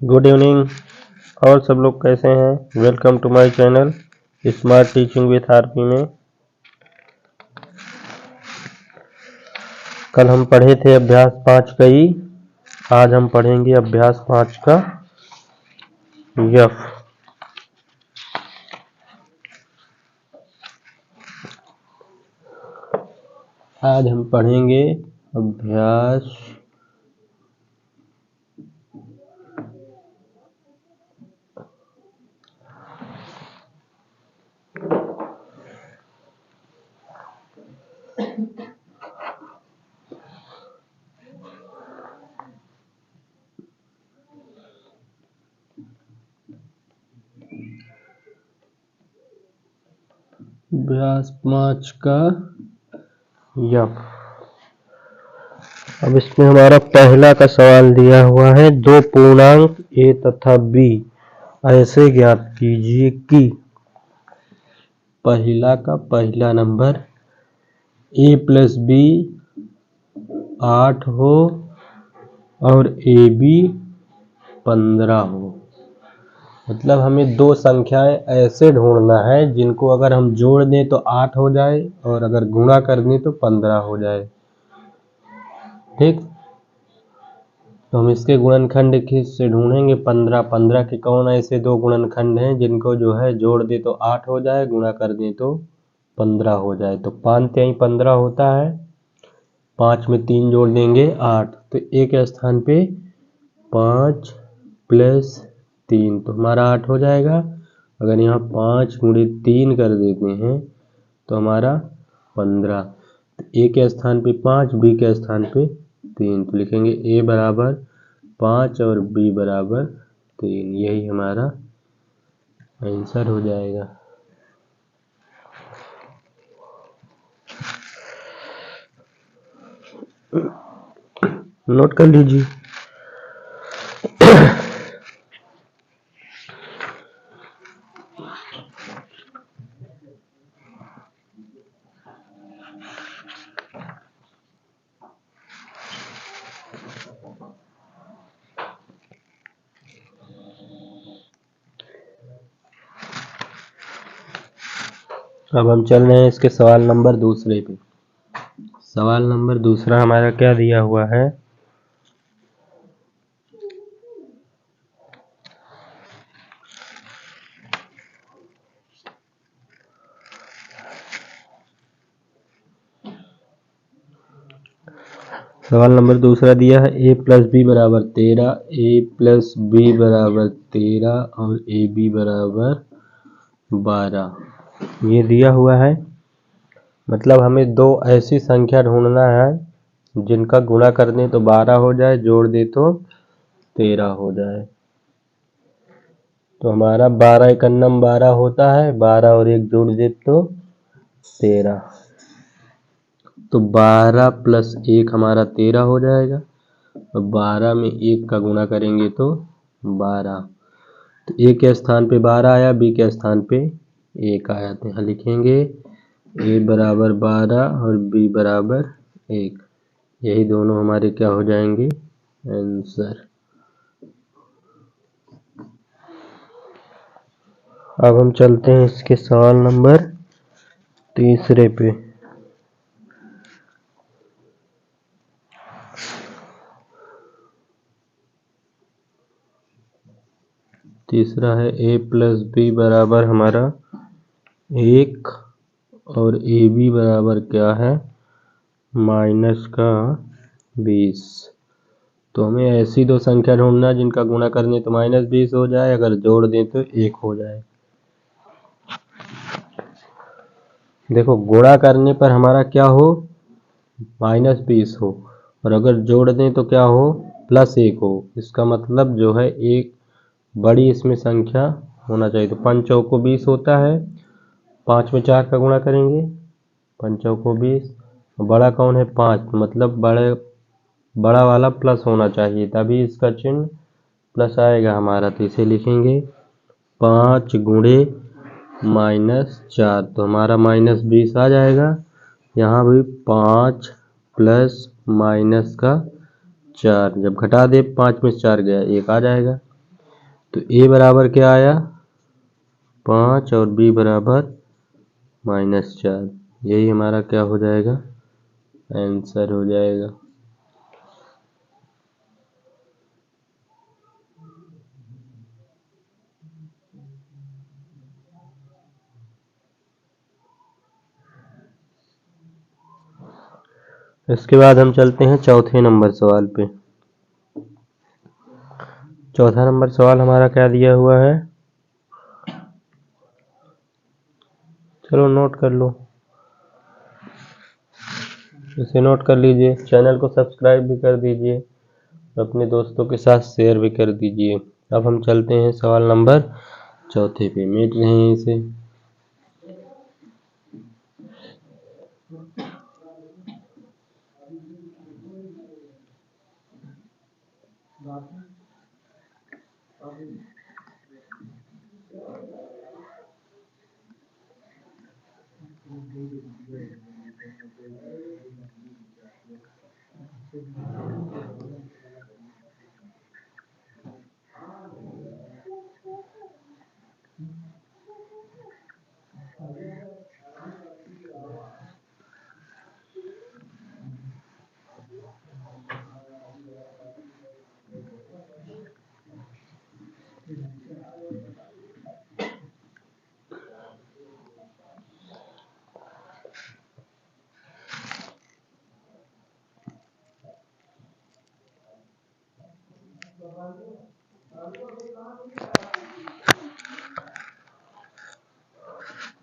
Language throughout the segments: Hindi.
Good evening. और सब लोग कैसे हैं? Welcome to my channel smart teaching with RP में। कल हम पढ़े थे अभ्यास 5 का ई, आज हम पढ़ेंगे अभ्यास 5 का यफ। आज हम पढ़ेंगे अभ्यास अभ्यास 5 का यफ। अब इसमें हमारा पहला का सवाल दिया हुआ है, दो पूर्णांक ए तथा बी ऐसे ज्ञात कीजिए कि पहला का पहला नंबर ए प्लस बी 8 हो और ए बी 15 हो। मतलब हमें दो संख्याएं ऐसे ढूंढना है जिनको अगर हम जोड़ दें तो 8 हो जाए और अगर गुणा कर दें तो 15 हो जाए। ठीक, तो हम इसके गुणनखंड से ढूंढेंगे 15 के कौन ऐसे दो गुणनखंड हैं जिनको जो है जोड़ दे तो 8 हो जाए, गुणा कर दें तो 15 हो जाए। तो 5 3 15 होता है, 5 में 3 जोड़ देंगे 8, तो एक स्थान पे 5 प्लस 3 तो हमारा 8 हो जाएगा। अगर यहाँ 5 गुणे 3 कर देते हैं तो हमारा 15, तो ए के स्थान पे 5, बी के स्थान पे 3, तो लिखेंगे ए बराबर 5 और बी बराबर 3। यही हमारा आंसर हो जाएगा। नोट कर लीजिए। अब हम चल रहे हैं इसके सवाल नंबर दूसरे पे। सवाल नंबर दूसरा हमारा क्या दिया हुआ है, सवाल नंबर दूसरा दिया है ए प्लस बी बराबर 13, ए प्लस बी बराबर 13 और ए बी बराबर 12 ये दिया हुआ है। मतलब हमें दो ऐसी संख्या ढूंढना है जिनका गुणा कर दें तो 12 हो जाए, जोड़ दे तो 13 हो जाए। तो हमारा 12 एकन्नम 12 होता है, 12 और 1 जोड़ दे तो 13, तो 12 प्लस 1 हमारा 13 हो जाएगा। और 12 में 1 का गुणा करेंगे तो 12, तो ए के स्थान पे 12 आया, बी के स्थान पे 1 आया, तो यहाँ लिखेंगे ए बराबर 12 और बी बराबर 1। यही दोनों हमारे क्या हो जाएंगे, आंसर। अब हम चलते हैं इसके सवाल नंबर तीसरे पे। तीसरा है ए प्लस बी बराबर हमारा 1 और ए बी बराबर क्या है, माइनस का 20। तो हमें ऐसी दो संख्या ढूंढना जिनका गुणा करने तो -20 हो जाए, अगर जोड़ दें तो 1 हो जाए। देखो, गुणा करने पर हमारा क्या हो, -20 हो, और अगर जोड़ दें तो क्या हो, +1 हो। इसका मतलब जो है एक बड़ी इसमें संख्या होना चाहिए। तो 5 चौको 20 होता है, 5 में 4 का गुणा करेंगे, 5 चौको 20, बड़ा कौन है 5, मतलब बड़ा वाला प्लस होना चाहिए, तभी इसका चिन्ह प्लस आएगा हमारा। तो इसे लिखेंगे 5 गुणे -4, तो हमारा -20 आ जाएगा। यहाँ भी 5 प्लस माइनस का 4, जब घटा दे 5 में से 4 गया 1 आ जाएगा। तो a बराबर क्या आया 5 और b बराबर -4। यही हमारा क्या हो जाएगा आंसर हो जाएगा। इसके बाद हम चलते हैं चौथे नंबर सवाल पे। चौथा नंबर सवाल हमारा क्या दिया हुआ है, चलो नोट कर लो, इसे नोट कर लीजिए। चैनल को सब्सक्राइब भी कर दीजिए, अपने दोस्तों के साथ शेयर भी कर दीजिए। अब हम चलते हैं सवाल नंबर चौथे पे, मिट रहे हैं इसे।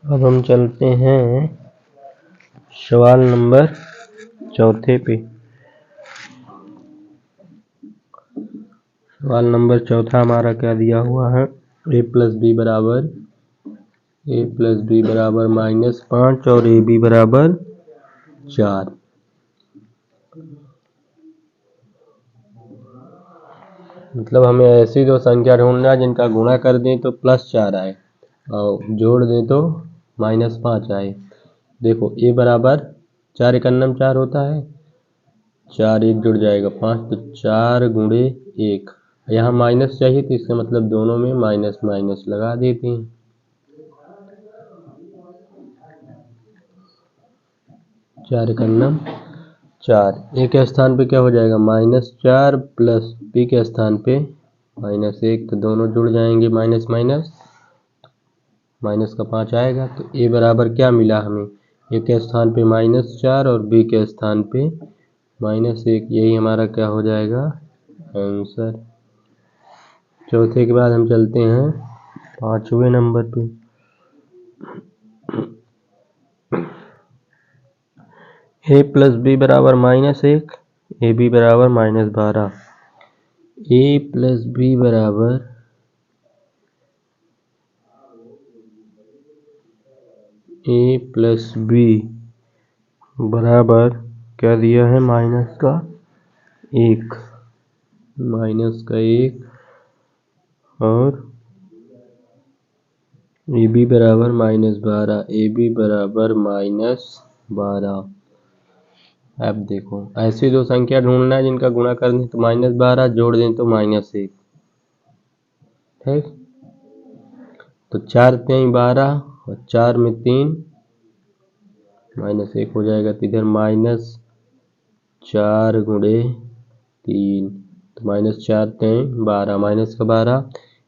अब हम चलते हैं सवाल नंबर चौथे पे। सवाल नंबर चौथा हमारा क्या दिया हुआ है, a प्लस बी बराबर -5 और ए बी बराबर 4। मतलब हमें ऐसी दो संख्या ढूंढना है जिनका गुणा कर दें तो +4 आए और जोड़ दें तो -5 आए। देखो a बराबर 4 एकन्नम 4 होता है, 4 1 जुड़ जाएगा 5, तो 4 गुणे 1। यहाँ माइनस चाहिए तो इसका मतलब दोनों में माइनस माइनस लगा देते हैं। 4 एकन्नम 4, a के स्थान पे क्या हो जाएगा -4 प्लस b के स्थान पे -1, तो दोनों जुड़ जाएंगे माइनस माइनस, माइनस का 5 आएगा। तो a बराबर क्या मिला हमें, a के स्थान पे -4 और b के स्थान पे -1, यही हमारा क्या हो जाएगा आंसर। चौथे के बाद हम चलते हैं पांचवें नंबर पे। a प्लस बी बराबर -1, ए बी बराबर -12। a प्लस बी बराबर a प्लस बी बराबर क्या दिया है -1, -1 और ए बी बराबर -12, ए बी बराबर -12। अब देखो ऐसी दो संख्या ढूंढना है जिनका गुणा कर दें तो -12, जोड़ दें तो -1, ठीक। तो 4 3 12 और 4 में 3 -1 हो जाएगा, तो इधर -4 गुणे 3, तो -4 3 12, माइनस का 12,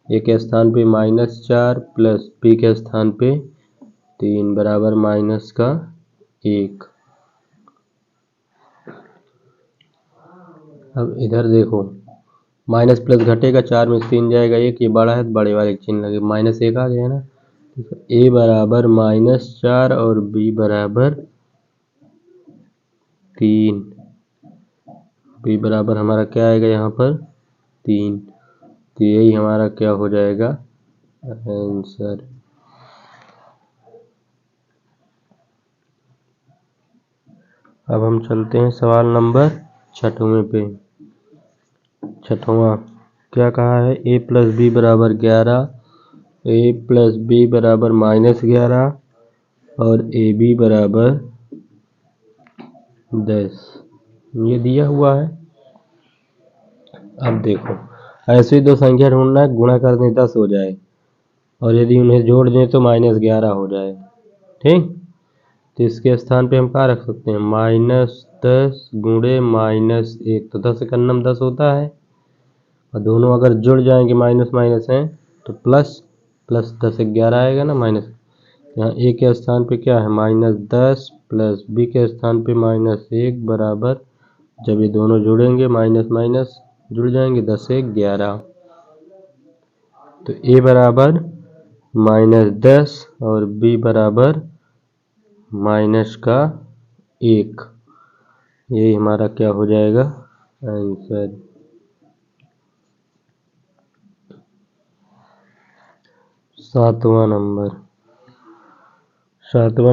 ए के स्थान पे -4 प्लस बी के स्थान पे 3 बराबर -1। अब इधर देखो माइनस प्लस घटेगा, 4 में 3 जाएगा 1, ये बड़ा है तो बड़े वाले चिन्ह लगे, -1 आ गया ना। a बराबर -4 और b बराबर 3, b बराबर हमारा क्या आएगा यहाँ पर 3, तो यही हमारा क्या हो जाएगा आंसर। अब हम चलते हैं सवाल नंबर छठवें पे। छठवां क्या कहा है, a प्लस बी बराबर 11, a प्लस बी बराबर -11 और ए बी बराबर 10, ये दिया हुआ है। अब देखो ऐसी दो संख्या ढूंढना है, गुणा कर दें 10 हो जाए, और यदि उन्हें जोड़ दें तो -11 हो जाए। ठीक, तो इसके स्थान पे हम क्या रख सकते हैं, -10 गुणे -1, तो 10 एकन्नम 10 होता है, और दोनों अगर जुड़ जाएंगे माइनस माइनस हैं तो प्लस 10 11 आएगा ना माइनस। यहाँ ए के स्थान पे क्या है, -10 प्लस बी के स्थान पे -1 बराबर, जब ये दोनों जुड़ेंगे माइनस माइनस जुड़ जाएंगे, 10 1 11। तो ए बराबर -10 और बी बराबर -1, यही हमारा क्या हो जाएगा आंसर। सातवां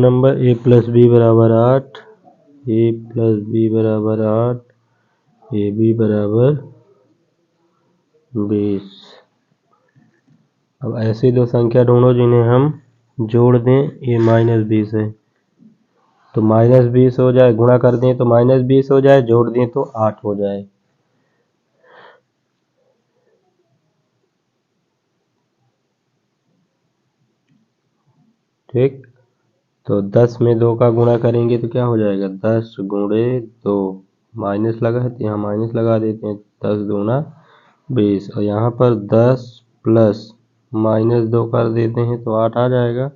नंबर ए प्लस बी बराबर 8, ए प्लस बी बराबर 8, ए बी बराबर 20। अब ऐसी दो संख्या ढूंढो जिन्हें हम जोड़ दें, ये -20 है तो -20 हो जाए, गुणा कर दें तो -20 हो जाए, जोड़ दें तो 8 हो जाए। ठीक, तो 10 में 2 का गुणा करेंगे तो क्या हो जाएगा, 10 गुणे 2, माइनस लगा है तो यहाँ माइनस लगा देते हैं, 10 दूना 20, और यहाँ पर 10 प्लस -2 कर देते हैं तो 8 आ जाएगा।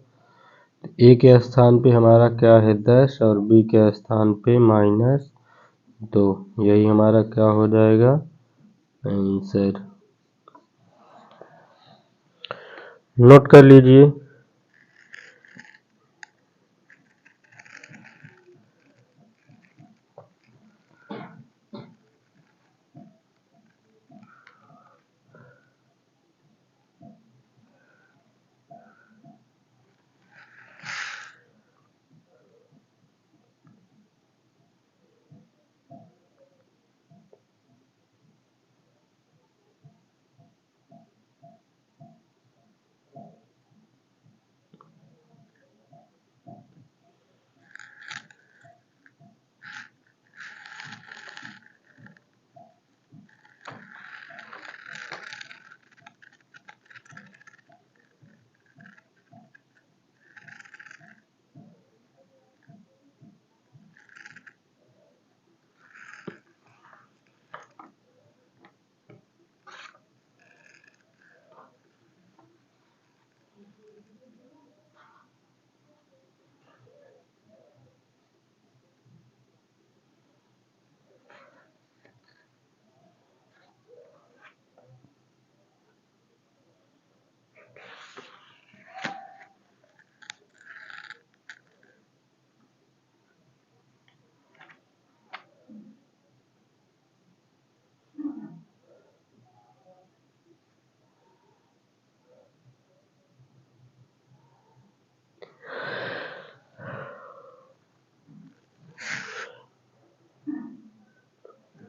ए के स्थान पे हमारा क्या है 10 और बी के स्थान पे -2, यही हमारा क्या हो जाएगा आंसर। नोट कर लीजिए।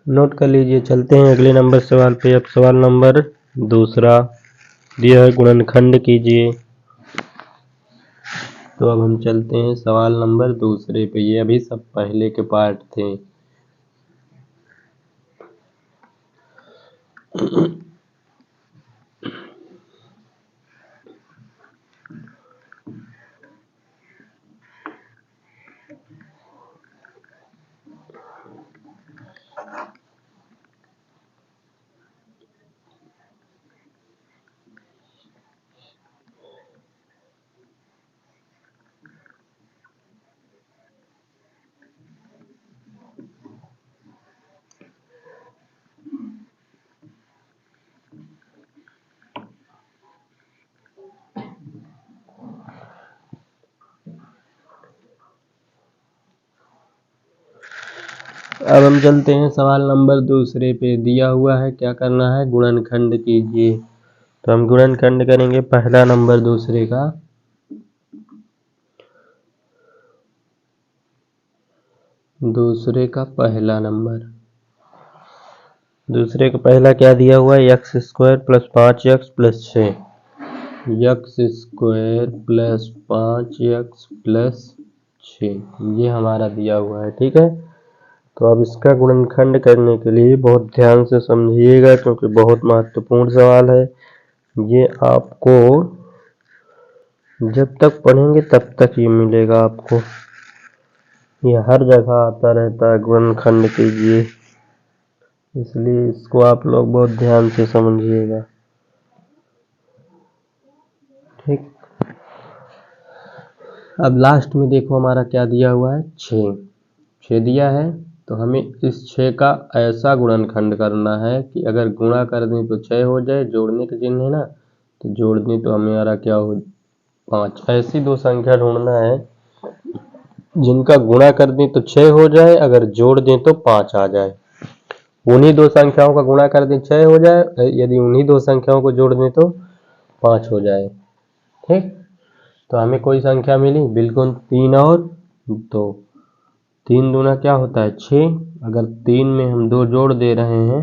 नोट कर लीजिए। चलते हैं अगले नंबर सवाल पे। अब सवाल नंबर दूसरा दिया है, गुणनखंड कीजिए। तो अब हम चलते हैं सवाल नंबर दूसरे पे, ये अभी सब पहले के पार्ट थे। अब हम चलते हैं सवाल नंबर दूसरे पे। दिया हुआ है क्या करना है, गुणनखंड कीजिए। तो हम गुणनखंड करेंगे पहला नंबर दूसरे का। दूसरे का पहला नंबर, दूसरे का पहला क्या दिया हुआ है, x² + 5x + 6, x² + 5x + 6, ये हमारा दिया हुआ है। ठीक है, तो अब इसका गुणनखंड करने के लिए बहुत ध्यान से समझिएगा, क्योंकि बहुत महत्वपूर्ण सवाल है। ये आपको जब तक पढ़ेंगे तब तक ये मिलेगा आपको, ये हर जगह आता रहता है गुणनखंड कीजिए, इसलिए इसको आप लोग बहुत ध्यान से समझिएगा। ठीक, अब लास्ट में देखो हमारा क्या दिया हुआ है, 6 दिया है। तो हमें इस 6 का ऐसा गुणनखंड करना है कि अगर गुणा कर दें तो 6 हो जाए, जोड़ने का चिन्ह है ना, तो जोड़ दें तो हमारा क्या हो, 5। ऐसी दो संख्या ढूंढना है जिनका गुणा कर दें तो 6 हो जाए, अगर जोड़ दें तो 5 आ जाए। उन्हीं दो संख्याओं का गुणा कर दें 6 हो जाए, यदि उन्हीं दो संख्याओं को जोड़ दें तो 5 हो जाए। ठीक, तो हमें कोई संख्या मिली, बिल्कुल 3 और 2। 3 दूना क्या होता है 6, अगर 3 में हम 2 जोड़ दे रहे हैं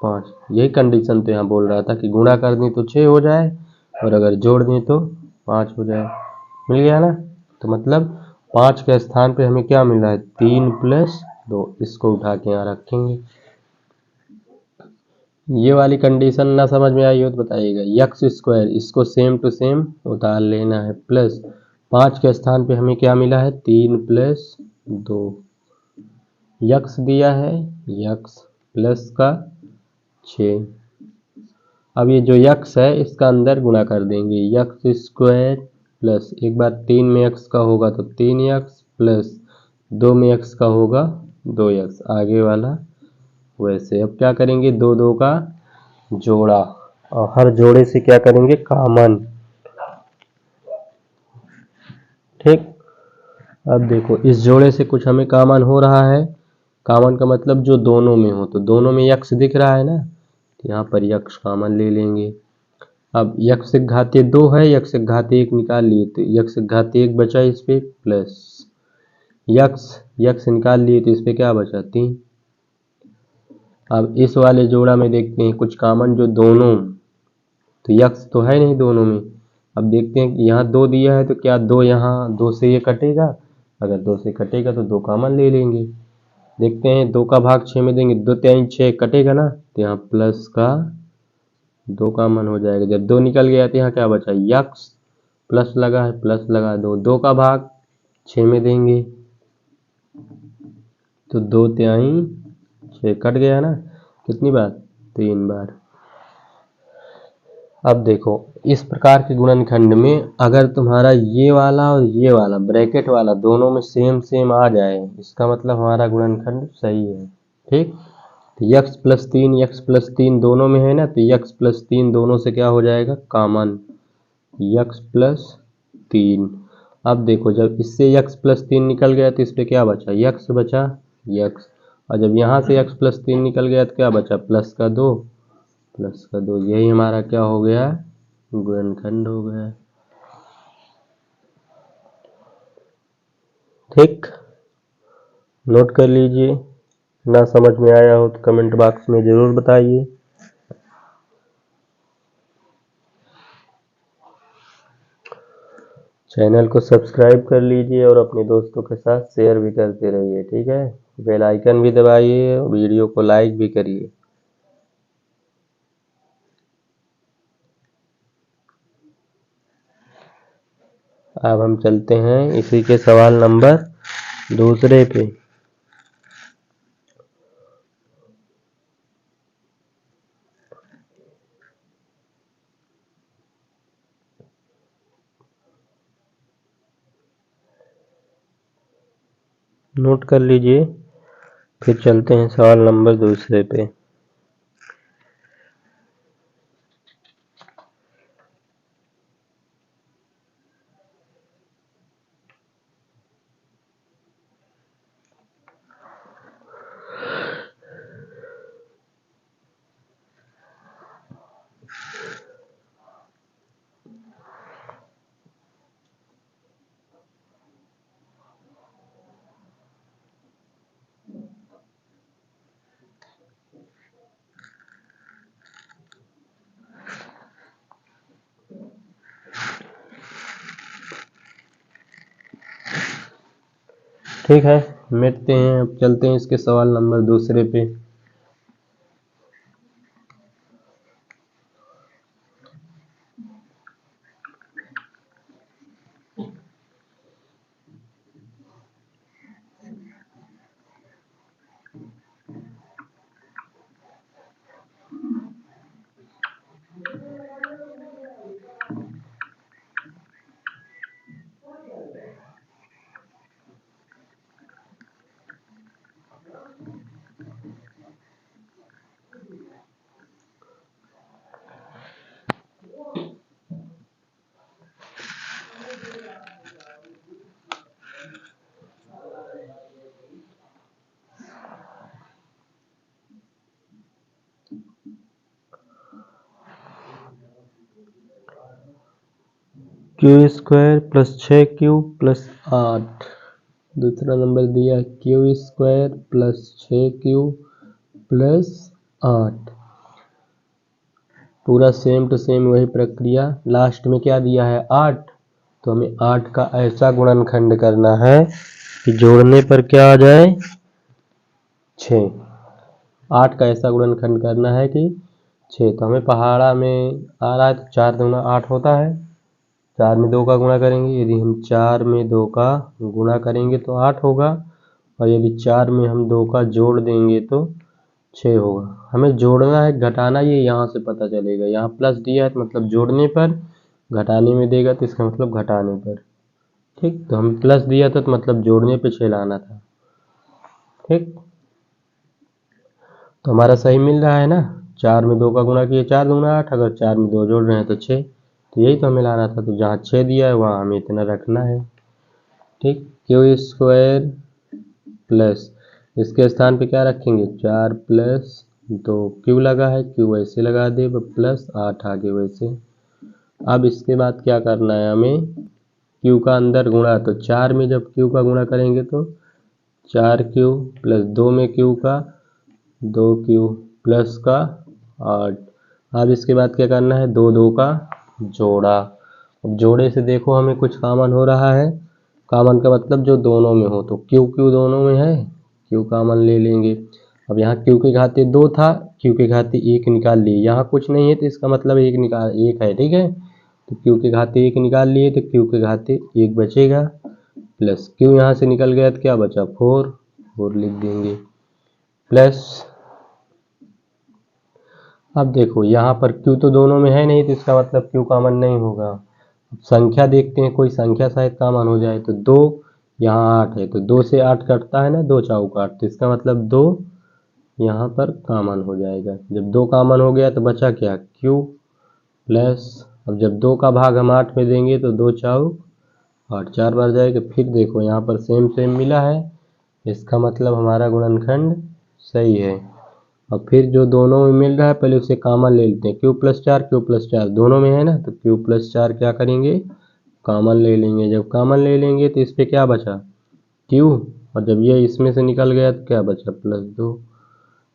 5। यही कंडीशन तो यहाँ बोल रहा था कि गुणा कर दें तो 6 हो जाए और अगर जोड़ दें तो 5 हो जाए। मिल गया ना, तो मतलब 5 के स्थान पे हमें क्या मिला है, 3 + 2। इसको उठा के यहाँ रखेंगे। ये वाली कंडीशन ना समझ में आई हो तो बताइएगा। x², इसको सेम टू सेम उतार लेना है, प्लस 5 के स्थान पे हमें क्या मिला है, 3 + 2। x दिया है, x प्लस का 6। अब ये जो x है इसका अंदर गुणा कर देंगे, x² प्लस, एक बार 3 में x का होगा तो 3x प्लस 2 में x का होगा 2x, आगे वाला वैसे। अब क्या करेंगे, 2 2 का जोड़ा और हर जोड़े से क्या करेंगे, कॉमन। ठीक, अब देखो इस जोड़े से कुछ हमें कॉमन हो रहा है, कॉमन का मतलब जो दोनों में हो, तो दोनों में x दिख रहा है ना, तो यहाँ पर x कॉमन ले लेंगे। अब x घातीय 2 है, x घातीय 1 निकाल लिए तो x घातीय 1 बचा इस पे, प्लस x निकाल लिए तो इस पे क्या बचा, 3। अब इस वाले जोड़ा में देखते हैं कुछ कॉमन जो दोनों, तो x तो है नहीं दोनों में। अब देखते हैं कि यहाँ 2 दिया है तो क्या 2 यहाँ 2 से ये कटेगा, अगर 2 से कटेगा तो 2 कॉमन ले लेंगे। देखते हैं 2 का भाग 6 में देंगे, 2 3 6 कटेगा ना, तो यहाँ प्लस का 2 कॉमन हो जाएगा। जब 2 निकल गया तो यहाँ क्या बचा, x प्लस लगा है, प्लस लगा 2 का भाग 6 में देंगे तो 2 तिहाई 6 कट गया ना, कितनी बार, 3 बार। अब देखो इस प्रकार के गुणनखंड में अगर तुम्हारा ये वाला और ये वाला ब्रैकेट वाला दोनों में सेम सेम आ जाए, इसका मतलब हमारा गुणनखंड सही है। ठीक, तो x + 3 दोनों में है ना, तो x + 3 दोनों से क्या हो जाएगा, कॉमन, x + 3। अब देखो जब इससे x + 3 निकल गया तो इस पे क्या बचा, x बचा, x। और जब यहाँ से x + 3 निकल गया तो क्या बचा, प्लस का 2। यही हमारा क्या हो गया, गुणनखंड हो गया। ठीक, नोट कर लीजिए। ना समझ में आया हो तो कमेंट बॉक्स में जरूर बताइए। चैनल को सब्सक्राइब कर लीजिए और अपने दोस्तों के साथ शेयर भी करते रहिए। ठीक है, बेल आइकन भी दबाइए, वीडियो को लाइक भी करिए। अब हम चलते हैं इसी के सवाल नंबर दूसरे पे। नोट कर लीजिए, फिर चलते हैं सवाल नंबर दूसरे पे। ठीक है, मिटते हैं। अब चलते हैं इसके सवाल नंबर दूसरे पे। Q square plus 6q plus 8। दूसरा नंबर दिया Q square plus 6q plus 8। पूरा सेम टू सेम वही प्रक्रिया। लास्ट में क्या दिया है 8, तो हमें 8 का ऐसा गुणनखंड करना है कि जोड़ने पर क्या आ जाए 6। 8 का ऐसा गुणनखंड करना है कि 6। तो हमें पहाड़ा में आ रहा है तो 4 दूना 8 होता है। 4 में 2 का गुणा करेंगे, यदि हम 4 में 2 का गुणा करेंगे तो 8 होगा, और यदि 4 में हम 2 का जोड़ देंगे तो 6 होगा। हमें जोड़ना है घटाना, ये यहाँ से पता चलेगा। यहाँ प्लस दिया है तो मतलब जोड़ने पर, घटाने में देगा तो इसका मतलब घटाने पर। ठीक, तो हम प्लस दिया था तो मतलब जोड़ने पे 6 लाना था। ठीक, तो हमारा सही मिल रहा है ना। 4 में 2 का गुणा किए 4 दूना 8, अगर 4 में 2 जोड़ रहे हैं तो 6। तो यही तो हमें लाना था। तो जहाँ 6 दिया है वहाँ हमें इतना रखना है। ठीक, क्यू स्क्वायर प्लस, इसके स्थान पे क्या रखेंगे 4 प्लस 2, क्यू लगा है क्यू वैसे लगा दे, प्लस 8 आगे वैसे। अब इसके बाद क्या करना है हमें, क्यू का अंदर गुणा, तो 4 में जब क्यू का गुणा करेंगे तो 4q प्लस 2 में क्यू का 2q प्लस का 8। अब इसके बाद क्या करना है 2 2 का जोड़ा। अब जोड़े से देखो हमें कुछ कॉमन हो रहा है। कॉमन का मतलब जो दोनों में हो, तो क्यू क्यू दोनों में है, क्यू कॉमन ले लेंगे। अब यहाँ क्यू के घाते 2 था, क्यू के घाते 1 निकाल लिए। यहाँ कुछ नहीं है तो इसका मतलब 1 है। ठीक है, तो क्यू के घाते 1 निकाल लिए तो क्यू के घाते 1 बचेगा, प्लस क्यू यहाँ से निकल गया तो क्या बचा 4 लिख देंगे, प्लस। अब देखो यहाँ पर क्यू तो दोनों में है नहीं तो इसका मतलब क्यू कॉमन नहीं होगा। संख्या देखते हैं, कोई संख्या शायद कॉमन हो जाए। तो 2 यहाँ 8 है तो 2 से 8 कटता है ना, 2 चौक 8, तो इसका मतलब 2 यहाँ पर कॉमन हो जाएगा। जब 2 कॉमन हो गया तो बचा क्या क्यू, प्लस। अब जब 2 का भाग हम 8 में देंगे तो 2 चौक 8, 4 बार जाएगा। फिर देखो यहाँ पर सेम सेम मिला है, इसका मतलब हमारा गुणनखंड सही है। और फिर जो दोनों में मिल रहा है पहले उसे कॉमन ले लेते हैं। क्यू प्लस 4 दोनों में है ना, तो क्यू प्लस 4 क्या करेंगे कॉमन ले लेंगे। जब कॉमन ले लेंगे तो इस पर क्या बचा क्यू, और जब ये इसमें से निकल गया तो क्या बचा प्लस 2।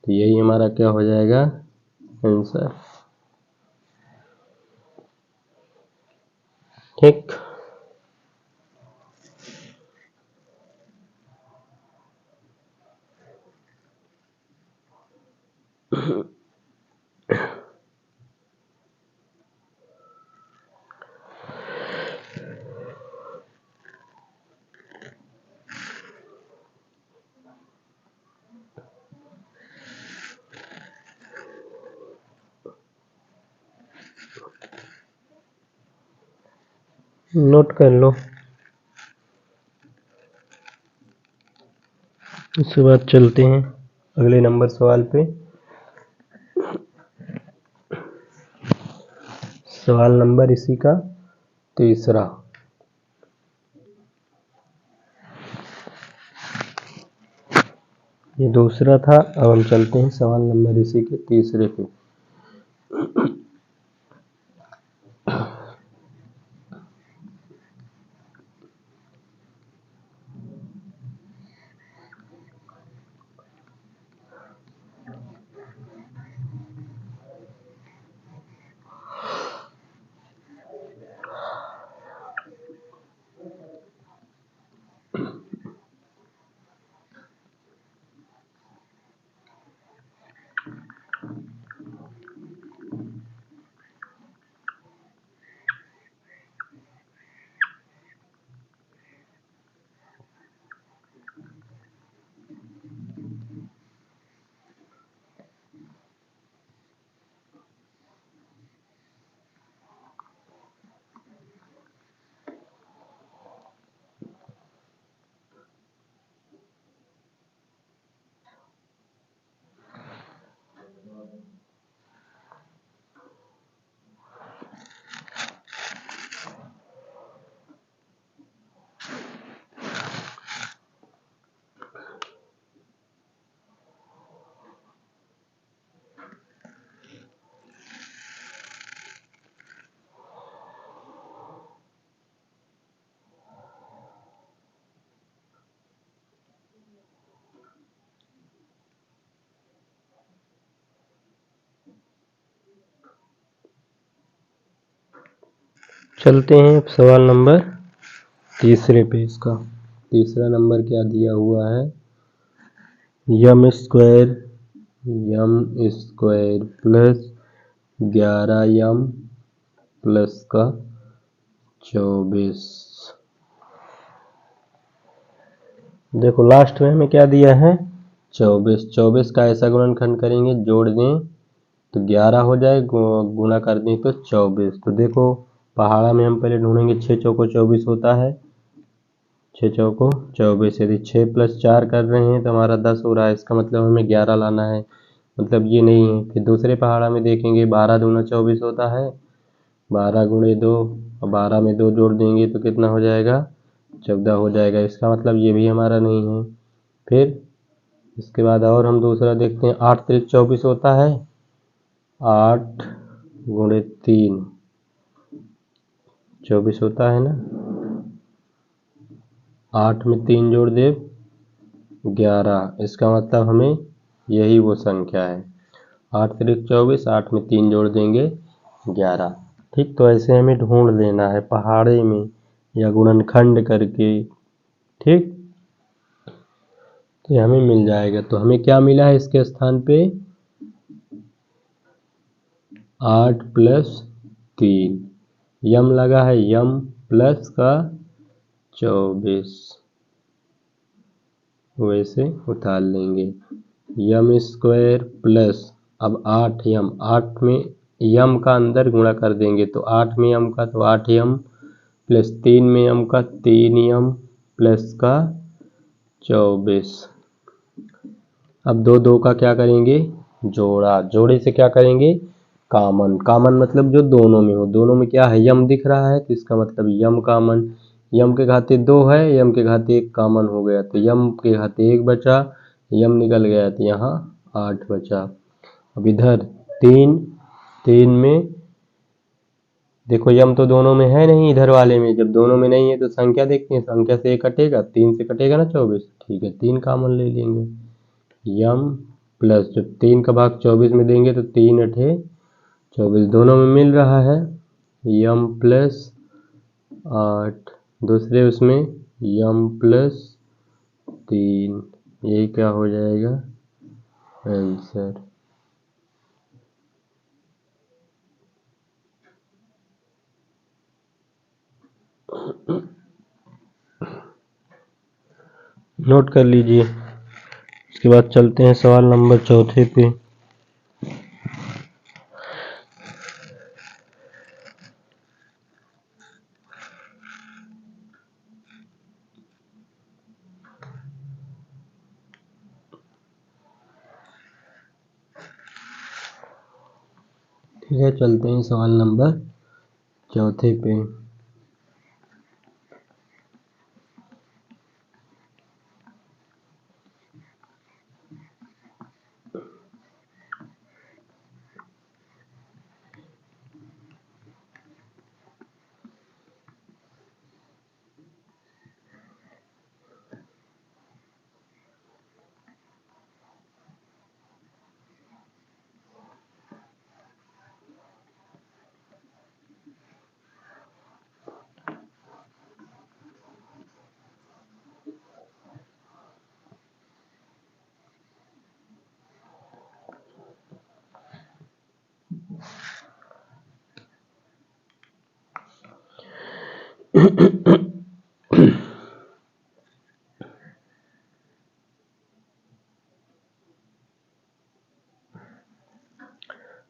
तो यही हमारा क्या हो जाएगा आंसर। ठीक, नोट कर लो। उसके बाद चलते हैं अगले नंबर सवाल पे। सवाल नंबर इसी का तीसरा। ये दूसरा था, अब हम चलते हैं सवाल नंबर इसी के तीसरे पे। चलते हैं सवाल नंबर तीसरे पे। इसका तीसरा नंबर क्या दिया हुआ है, यम स्क्वायर प्लस 11 प्लस का 24। देखो लास्ट में हमें क्या दिया है, 24 का ऐसा गुणनखंड करेंगे, जोड़ दें तो 11 हो जाए, गुणा कर दें तो 24। तो देखो पहाड़ा में हम पहले ढूंढेंगे, 6 चौको 24 होता है, 6 चौको 24। यदि 6 + 4 कर रहे हैं तो हमारा 10 हो रहा है, इसका मतलब हमें 11 लाना है, मतलब ये नहीं है। फिर दूसरे पहाड़ा में देखेंगे, 12 दूना 24 होता है, 12 × 2 और 12 में 2 जोड़ देंगे तो कितना हो जाएगा, 14 हो जाएगा, इसका मतलब ये भी हमारा नहीं है। फिर इसके बाद और हम दूसरा देखते हैं, 8 × 24 होता है, 8 × 3 24 होता है ना, 8 में 3 जोड़ दे 11, इसका मतलब हमें यही वो संख्या है, 8 × 24, 8 में 3 जोड़ देंगे 11। ठीक, तो ऐसे हमें ढूंढ लेना है पहाड़े में या गुणनखंड करके। ठीक, तो हमें मिल जाएगा। तो हमें क्या मिला है इसके स्थान पे, 8 + 3, यम लगा है, यम प्लस का 24, वैसे उतार लेंगे, यम स्क्वायर प्लस, अब 8 यम, 8 में यम का अंदर गुणा कर देंगे तो 8 में यम का तो 8 यम प्लस 3 में यम का 3 यम प्लस का 24। अब 2 2 का क्या करेंगे, जोड़ा, जोड़े से क्या करेंगे, कामन, कामन मतलब जो दोनों में हो, दोनों में क्या है, यम दिख रहा है तो इसका मतलब यम कामन, यम के घाते 2 है, यम के घाते 1 कामन हो गया तो यम के घाते 1 बचा, यम निकल गया तो यहाँ 8 बचा। अब इधर 3 में देखो यम तो दोनों में है नहीं, इधर वाले में, जब दोनों में नहीं है तो संख्या देखते हैं, संख्या से 1 कटेगा, 3 से कटेगा ना 24, ठीक है 3 कामन ले लेंगे, यम प्लस, जब 3 का भाग 24 में देंगे तो 3 × 8 = 24, दोनों में मिल रहा है, यम प्लस 8, दूसरे उसमें यम प्लस 3, यही क्या हो जाएगा आंसर। नोट कर लीजिए। इसके बाद चलते हैं सवाल नंबर चौथे पे। ठीक है, चलते हैं सवाल नंबर चौथे पे।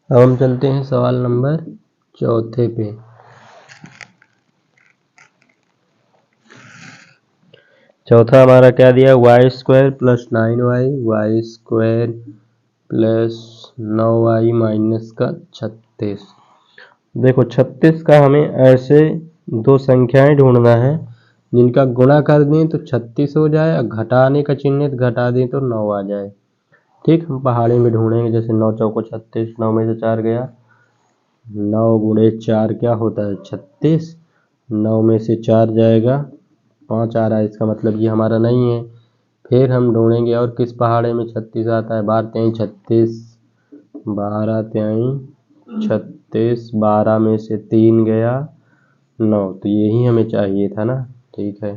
अब हम चलते हैं सवाल नंबर चौथे पे। चौथा हमारा क्या दिया, y² + 9y, y² + 9y - 36। देखो 36 का हमें ऐसे दो संख्याएं ढूंढना है जिनका गुणा कर दें तो 36 हो जाए, और घटाने का चिन्ह घटा दें तो 9 आ जाए। ठीक, हम पहाड़ी में ढूंढेंगे, जैसे 9 चौको 36, 9 में से 4 गया, 9 × 4 क्या होता है 36, 9 में से 4 जाएगा 5 आ रहा है, इसका मतलब ये हमारा नहीं है। फिर हम ढूंढेंगे और किस पहाड़े में 36 आता है, 12 × 36, 12 × 36, 12 में से 3 गया, 9, तो यही हमें चाहिए था ना। ठीक है,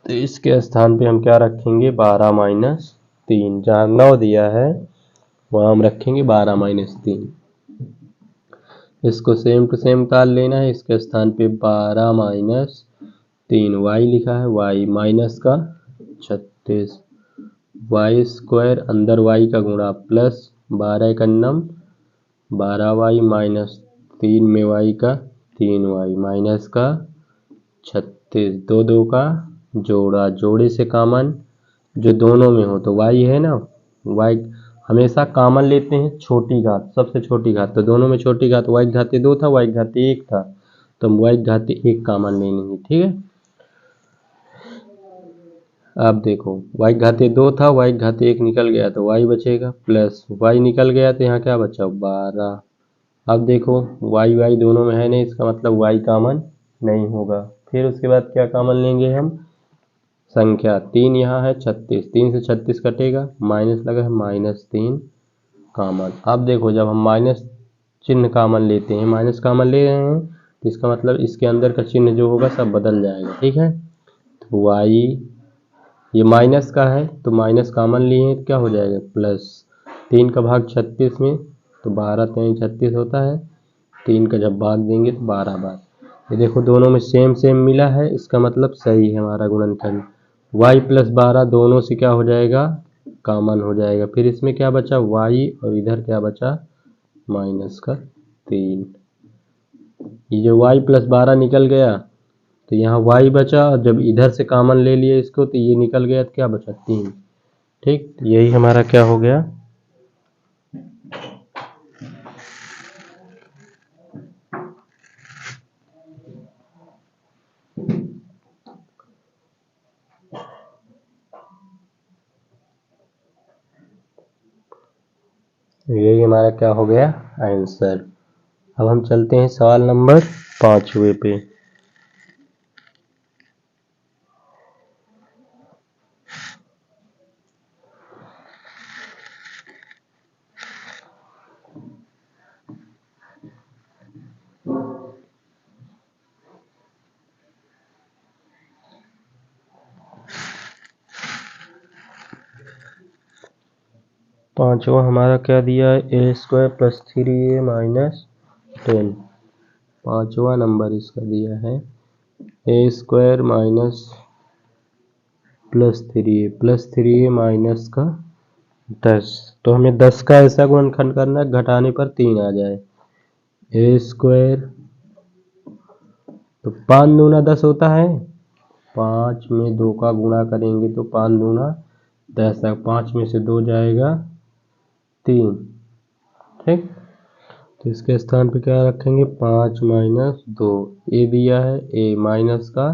तो इसके स्थान पे हम क्या रखेंगे, 12 माइनस 3। जहाँ 9 दिया है वहाँ हम रखेंगे 12 माइनस 3। इसको सेम टू सेम निकाल लेना है। इसके स्थान पे 12 माइनस 3 वाई लिखा है, वाई माइनस का 36, वाई स्क्वायर अंदर वाई का गुणा प्लस 12 का नम 12y माइनस 3 में y का 3y माइनस का 36, दो दो का जोड़ा, जोड़े से कॉमन जो दोनों में हो, तो y है ना, y हमेशा कॉमन लेते हैं छोटी घात, सबसे छोटी घात, तो दोनों में छोटी घात y घाते 2 था, y घाते 1 था, तो हम y घाते 1 कॉमन ले लेंगे। ठीक है, अब देखो y घाते 2 था, y घाते 1 निकल गया तो y बचेगा, प्लस y निकल गया तो यहाँ क्या बचा 12। अब देखो y y दोनों में है नहीं, इसका मतलब y कॉमन नहीं होगा। फिर उसके बाद क्या कॉमन लेंगे हम, संख्या 3 यहाँ है, 36, 3 से 36 कटेगा, माइनस लगा है, -3 कॉमन। अब देखो जब हम माइनस चिन्ह कॉमन लेते हैं, माइनस कॉमन ले रहे हैं, तो इसका मतलब इसके अंदर का चिन्ह जो होगा सब बदल जाएगा। ठीक है, तो y ये माइनस का है तो माइनस कॉमन लिए हैं तो क्या हो जाएगा, प्लस 3 का भाग 36 में, तो 12 3 36 होता है, 3 का जब भाग देंगे तो 12 बार। ये देखो दोनों में सेम सेम मिला है, इसका मतलब सही है हमारा गुणनखंड। y प्लस 12 दोनों से क्या हो जाएगा, कॉमन हो जाएगा। फिर इसमें क्या बचा y, और इधर क्या बचा माइनस का 3। ये जो y प्लस 12 निकल गया तो यहाँ y बचा, और जब इधर से कॉमन ले लिया इसको तो ये निकल गया, तो क्या बचा 3। ठीक, यही हमारा क्या हो गया, यही हमारा क्या हो गया आंसर। अब हम चलते हैं सवाल नंबर 5वें पे। पांचवा हमारा क्या दिया है, a square plus 3a minus 10। पांचवा नंबर इसका दिया है a square minus plus 3a minus का 10। तो हमें 10 का ऐसा गुणनखंड करना है घटाने पर 3 आ जाए। ए स्क्वायर तो 5 दूना 10 होता है, 5 में 2 का गुणा करेंगे तो 5 दूना 10, 5 में से 2 जाएगा 3। ठीक, तो इसके स्थान पे क्या रखेंगे, 5 माइनस 2, ए दिया है ए माइनस का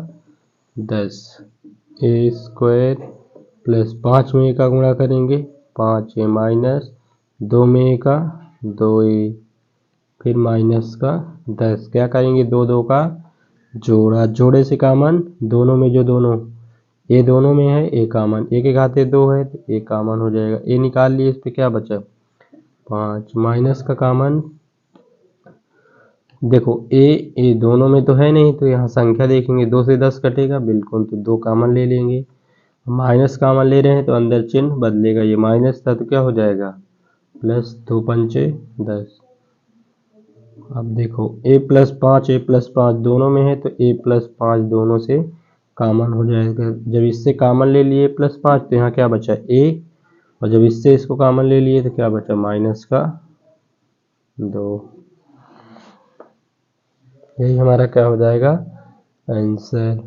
10, ए स्क्वायर प्लस 5 में ए का गुणा करेंगे 5a माइनस 2 में ए का 2a, फिर माइनस का 10, क्या करेंगे 2 2 का जोड़ा, जोड़े से कॉमन दोनों में जो दोनों ए दोनों में है ए कॉमन, ए के घाते 2 है तो ए कॉमन हो जाएगा, ए निकाल लिए, इस पे क्या बचा 5, माइनस का कॉमन, देखो ए दोनों में तो है नहीं तो यहाँ संख्या देखेंगे 2 से 10 कटेगा बिल्कुल, तो 2 कॉमन ले लेंगे। माइनस कॉमन ले रहे हैं तो अंदर चिन्ह बदलेगा, ये माइनस था तो क्या हो जाएगा प्लस 2 पंचे 10। अब देखो a प्लस 5 दोनों में है तो a प्लस 5 दोनों से कॉमन हो जाएगा। जब इससे कॉमन ले लिए +5 तो यहाँ क्या बचा a, और जब इससे इसको कॉमन ले लिए तो क्या बचा माइनस का 2। यही हमारा क्या हो जाएगा आंसर।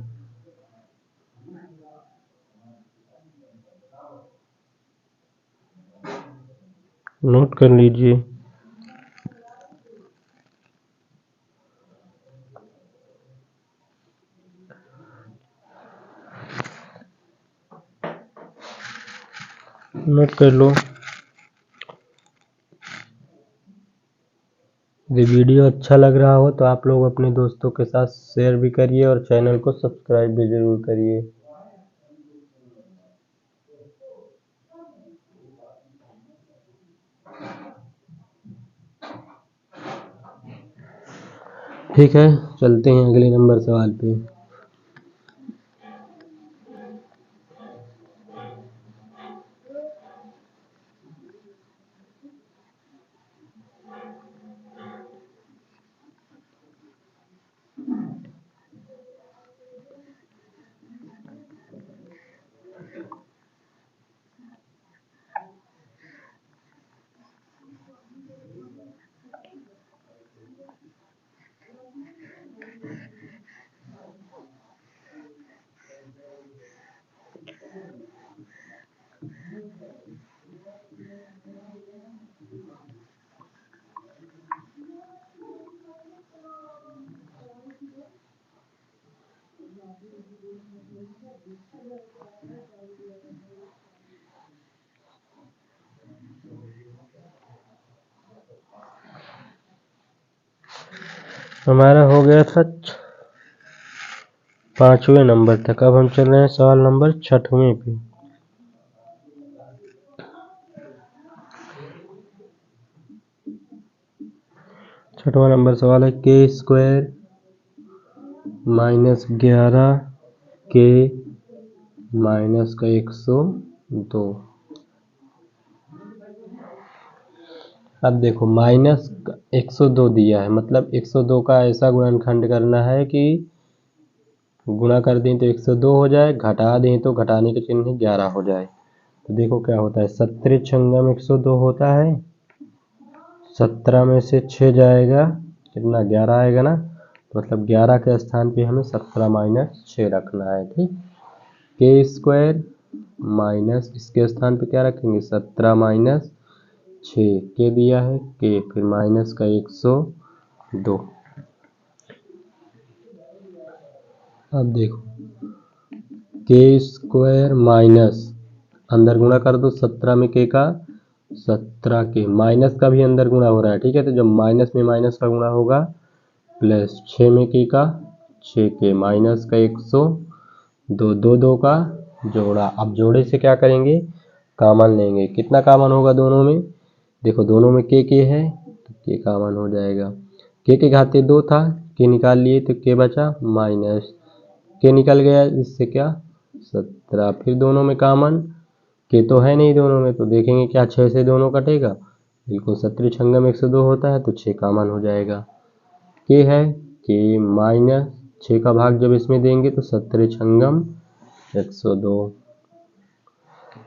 नोट कर लीजिए। नोट कर लो। यदि वीडियो अच्छा लग रहा हो तो आप लोग अपने दोस्तों के साथ शेयर भी करिए और चैनल को सब्सक्राइब भी जरूर करिए। ठीक है, चलते हैं अगले नंबर सवाल पे। हमारा हो गया था 5वें नंबर तक। अब हम चल रहे हैं सवाल नंबर 6वें पे। छठवां नंबर सवाल है के स्क्वायर -11 के माइनस का 102। अब देखो माइनस 102 दिया है, मतलब 102 का ऐसा गुणनखंड करना है कि गुणा कर दें तो 102 हो जाए, घटा दें तो घटाने के चिन्ह 11 हो जाए। तो देखो क्या होता है, 17 छंगम 102 होता है, 17 में से 6 जाएगा कितना, 11 आएगा ना, मतलब 11 के स्थान पे हमें 17 माइनस 6 रखना है। ठीक, के स्क्वायर माइनस इसके स्थान पे क्या रखेंगे, 17 माइनस 6, के दिया है के, फिर माइनस का 102। अब देखो के स्क्वायर माइनस, अंदर गुणा कर दो 17 में के का, 17 के माइनस का भी अंदर गुणा हो रहा है। ठीक है, तो जब माइनस में माइनस का गुणा होगा, प्लस 6 में के का 6 के माइनस का 102, 2 का जोड़ा। अब जोड़े से क्या करेंगे, कॉमन लेंगे। कितना कॉमन होगा दोनों में, देखो दोनों में के है तो के कॉमन हो जाएगा। के घाते 2 था, के निकाल लिए तो के बचा माइनस, के निकल गया इससे क्या 17, फिर दोनों में कॉमन, के तो है नहीं दोनों में, तो देखेंगे क्या 6 से दोनों कटेगा, बिल्कुल 17 छंगम 102 होता है तो 6 कॉमन हो जाएगा। के है के माइनस 6 का भाग जब इसमें देंगे तो 17 छंगम 102,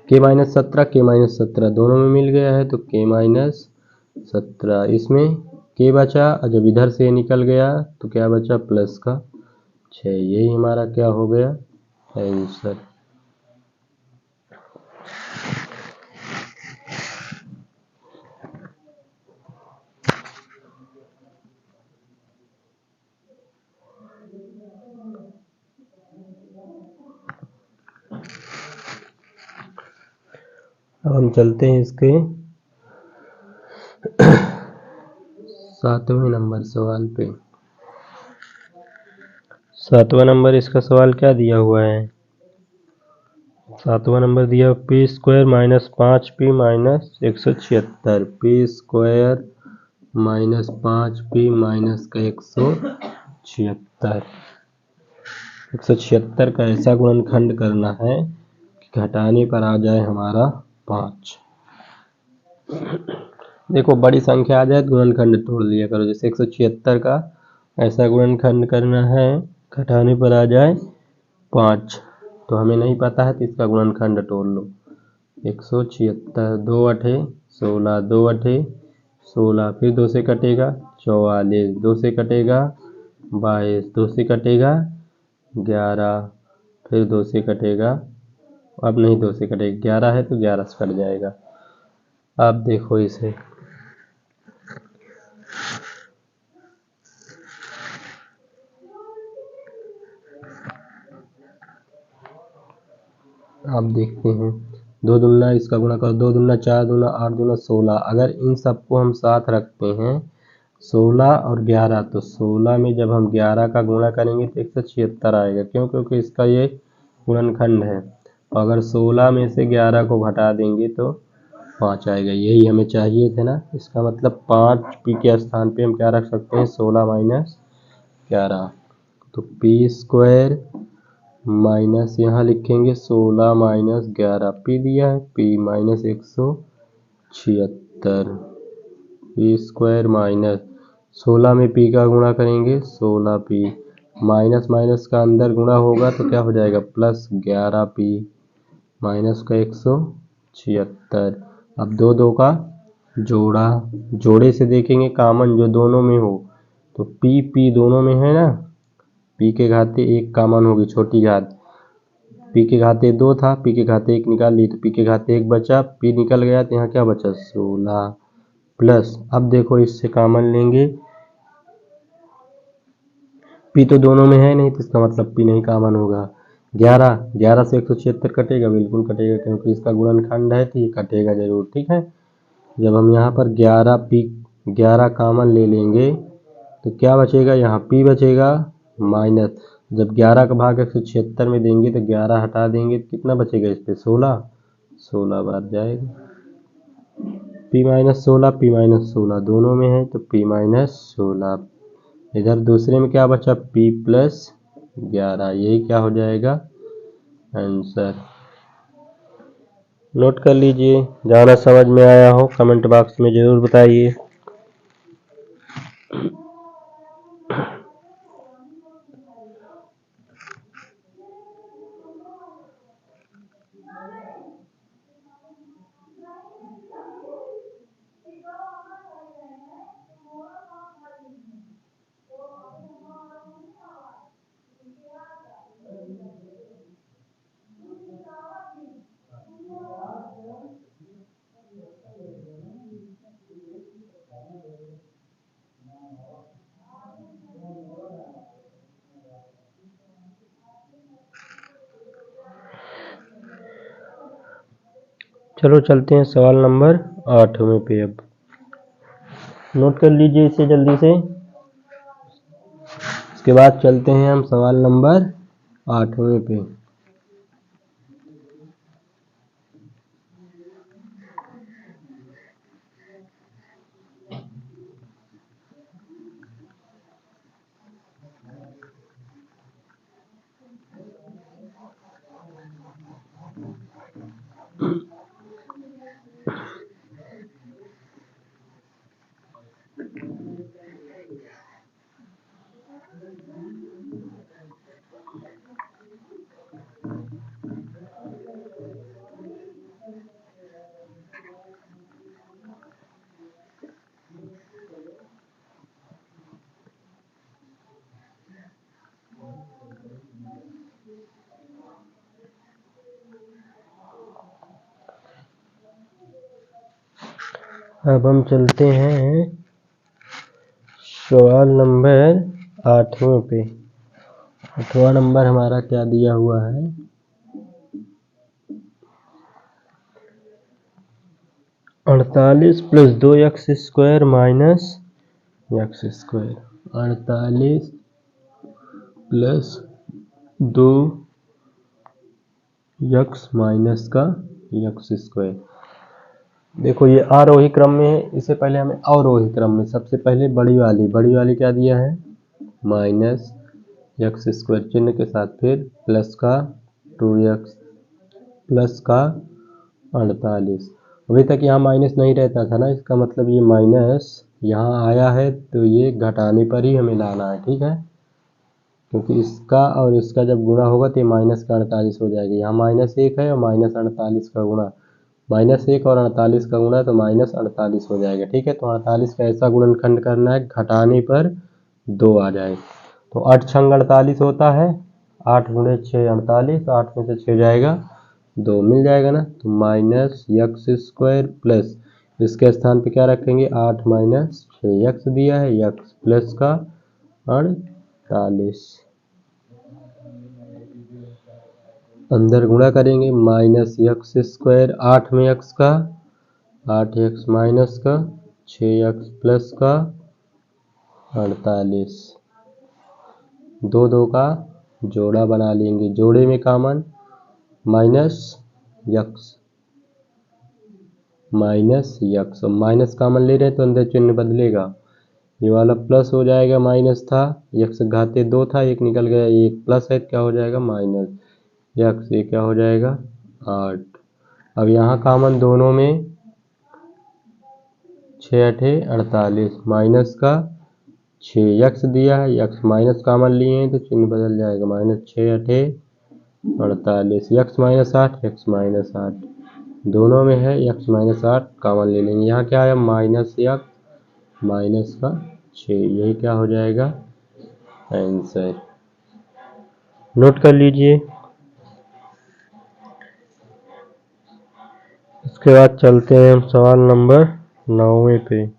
के माइनस 17, के माइनस 17 दोनों में मिल गया है तो के माइनस 17, इसमें के बचा, और जब इधर से निकल गया तो क्या बचा प्लस का 6। यही हमारा क्या हो गया आंसर। अब हम चलते हैं इसके 7वें नंबर सवाल पे। 7वां नंबर इसका सवाल क्या दिया हुआ है, 7वां नंबर दिया P square minus 5p minus 176, P square minus 5p minus का 176, 176 का ऐसा गुणनखंड करना है कि घटाने पर आ जाए हमारा 5। देखो बड़ी संख्या आ जाए तो गुणनखंड तोड़ लिया करो, जैसे 176 का ऐसा गुणनखंड करना है घटाने पर आ जाए 5, तो हमें नहीं पता है तो इसका गुणनखंड तोड़ लो। 176 2 अठे 16, 2 अठे 16, फिर 2 से कटेगा 44, 2 से कटेगा 22, 2 से कटेगा 11, फिर 2 से कटेगा, अब नहीं 2 से कटेगा, 11 है तो 11 से कट जाएगा। अब देखो इसे, अब देखते हैं 2 दूना इसका गुणा करो, 2 दूना 4, दूना 8, दूना 16, अगर इन सबको हम साथ रखते हैं 16 और 11, तो 16 में जब हम 11 का गुणा करेंगे तो 176 आएगा, क्यों, क्योंकि इसका ये गुणनखंड है। अगर 16 में से 11 को घटा देंगे तो 5 आएगा, यही हमें चाहिए थे ना। इसका मतलब 5p के स्थान पे हम क्या रख सकते हैं, 16 माइनस 11। तो पी स्क्वायर माइनस यहाँ लिखेंगे 16 माइनस 11, पी दिया है P minus 176। P square minus 16 में पी का गुणा करेंगे 16 पी, माइनस माइनस का अंदर गुणा होगा तो क्या हो जाएगा प्लस 11 पी माइनस का 176। अब दो का जोड़ा, जोड़े से देखेंगे कामन जो दोनों में हो, तो पी दोनों में है ना, पी के घाते 1 कामन होगी छोटी घात, पी के घाते 2 था, पी के घाते 1 निकाल ली तो पी के घाते 1 बचा, पी निकल गया तो यहाँ क्या बचा 16 प्लस, अब देखो इससे कामन लेंगे, पी तो दोनों में है नहीं तो इसका मतलब पी नहीं कामन होगा। 11 से 176 कटेगा, बिल्कुल कटेगा क्योंकि इसका गुणनखंड है तो ये कटेगा जरूर, ठीक है। जब हम यहाँ पर 11 कामन ले लेंगे तो क्या बचेगा, यहाँ पी बचेगा माइनस, जब 11 का भाग 176 में देंगे तो 11 हटा देंगे तो कितना बचेगा इस पे 16 बार जाएगा, पी माइनस 16 दोनों में है तो पी माइनस 16। इधर दूसरे में क्या बचा पी प्लस 11, यही क्या हो जाएगा आंसर। नोट कर लीजिए, जाना समझ में आया हो कमेंट बॉक्स में जरूर बताइए। चलो चलते हैं सवाल नंबर 8वें पे। अब नोट कर लीजिए इसे जल्दी से, इसके बाद चलते हैं हम सवाल नंबर 8वें पे। अब हम चलते हैं सवाल नंबर 8वें पे। 8वां नंबर हमारा क्या दिया हुआ है, 48 plus 2x² minus x²। 48 plus 2x minus का x²। देखो ये आरोही क्रम में है, इससे पहले हमें अवरोही क्रम में, सबसे पहले बड़ी वाली क्या दिया है माइनस x² चिन्ह के साथ, फिर प्लस का 2x प्लस का 48। अभी तक यहाँ माइनस नहीं रहता था ना, इसका मतलब ये माइनस यहाँ आया है तो ये घटाने पर ही हमें लाना है, ठीक है, क्योंकि इसका और इसका जब गुणा होगा तो ये माइनस का 48 हो जाएगा। यहाँ -1 है और माइनस 48 का गुणा, -1 और 48 का गुणा तो माइनस 48 हो जाएगा, ठीक है। तो 48 का ऐसा गुणनखंड करना है घटाने पर 2 आ जाए, तो 8 छंग 48 होता है, 8 गुणे 6 48, 8 में से 6 जाएगा 2 मिल जाएगा ना, तो माइनस x² प्लस इसके स्थान पे क्या रखेंगे 8 माइनस 6, x दिया है x प्लस का 48, अंदर गुणा करेंगे माइनस x² 8 में x का 8x माइनस का 6x प्लस का 48, 2 का जोड़ा बना लेंगे, जोड़े में common minus x minus x, minus common ले रहे तो अंदर चिन्ह बदलेगा, ये वाला प्लस हो जाएगा, माइनस था, यक्स घाते 2 था, एक निकल गया, एक प्लस है, क्या हो जाएगा माइनस यक्स, ये क्या हो जाएगा 8। अब यहाँ कॉमन दोनों में 6 8 48 माइनस का 6 यक्स दिया है, यक्स माइनस कॉमन लिए हैं तो चिन्ह बदल जाएगा, minus 6 8 48 x minus 8 x minus 8 दोनों में है, यक्स माइनस 8 कॉमन ले लेंगे। यहाँ क्या है माइनस यक्स माइनस का 6, यही क्या हो जाएगा आंसर। नोट कर लीजिए। इसके बाद चलते हैं हम सवाल नंबर 9वें पे।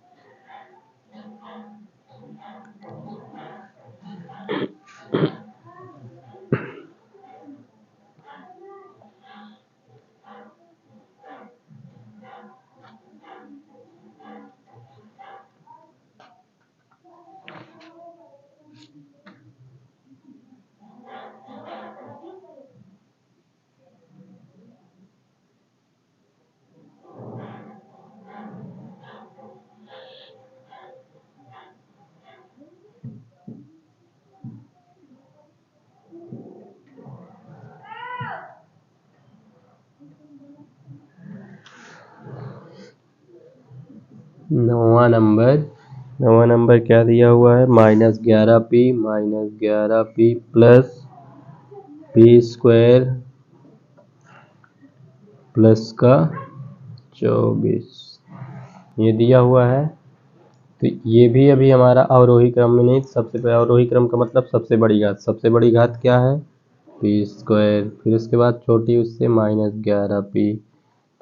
नौवां नंबर क्या दिया हुआ है, -11p plus P square plus का 24 ये दिया हुआ है। तो ये भी अभी हमारा अवरोही क्रम में नहीं, सबसे पहले अवरोही क्रम का मतलब सबसे बड़ी घात क्या है पी स्क्वायर, फिर उसके बाद छोटी उससे -11p,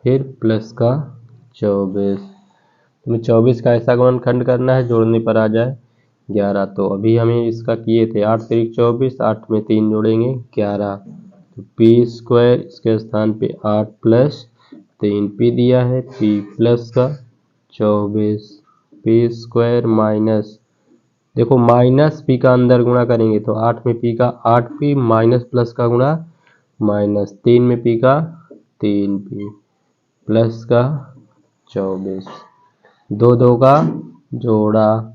फिर प्लस का 24। तुम्हें 24 का ऐसा गुणनखंड करना है जोड़ने पर आ जाए 11। तो अभी हमें इसका किए थे 8 3 24, 8 में 3 जोड़ेंगे 11, तो पी स्क्वायर इसके स्थान पे 8 प्लस 3 पी दिया है, पी प्लस का 24 पी स्क्वायर माइनस, देखो माइनस पी का अंदर गुणा करेंगे तो 8 में पी का 8p माइनस प्लस का गुणा माइनस 3 में पी का 3p प्लस का 24 दो दो का जोड़ा।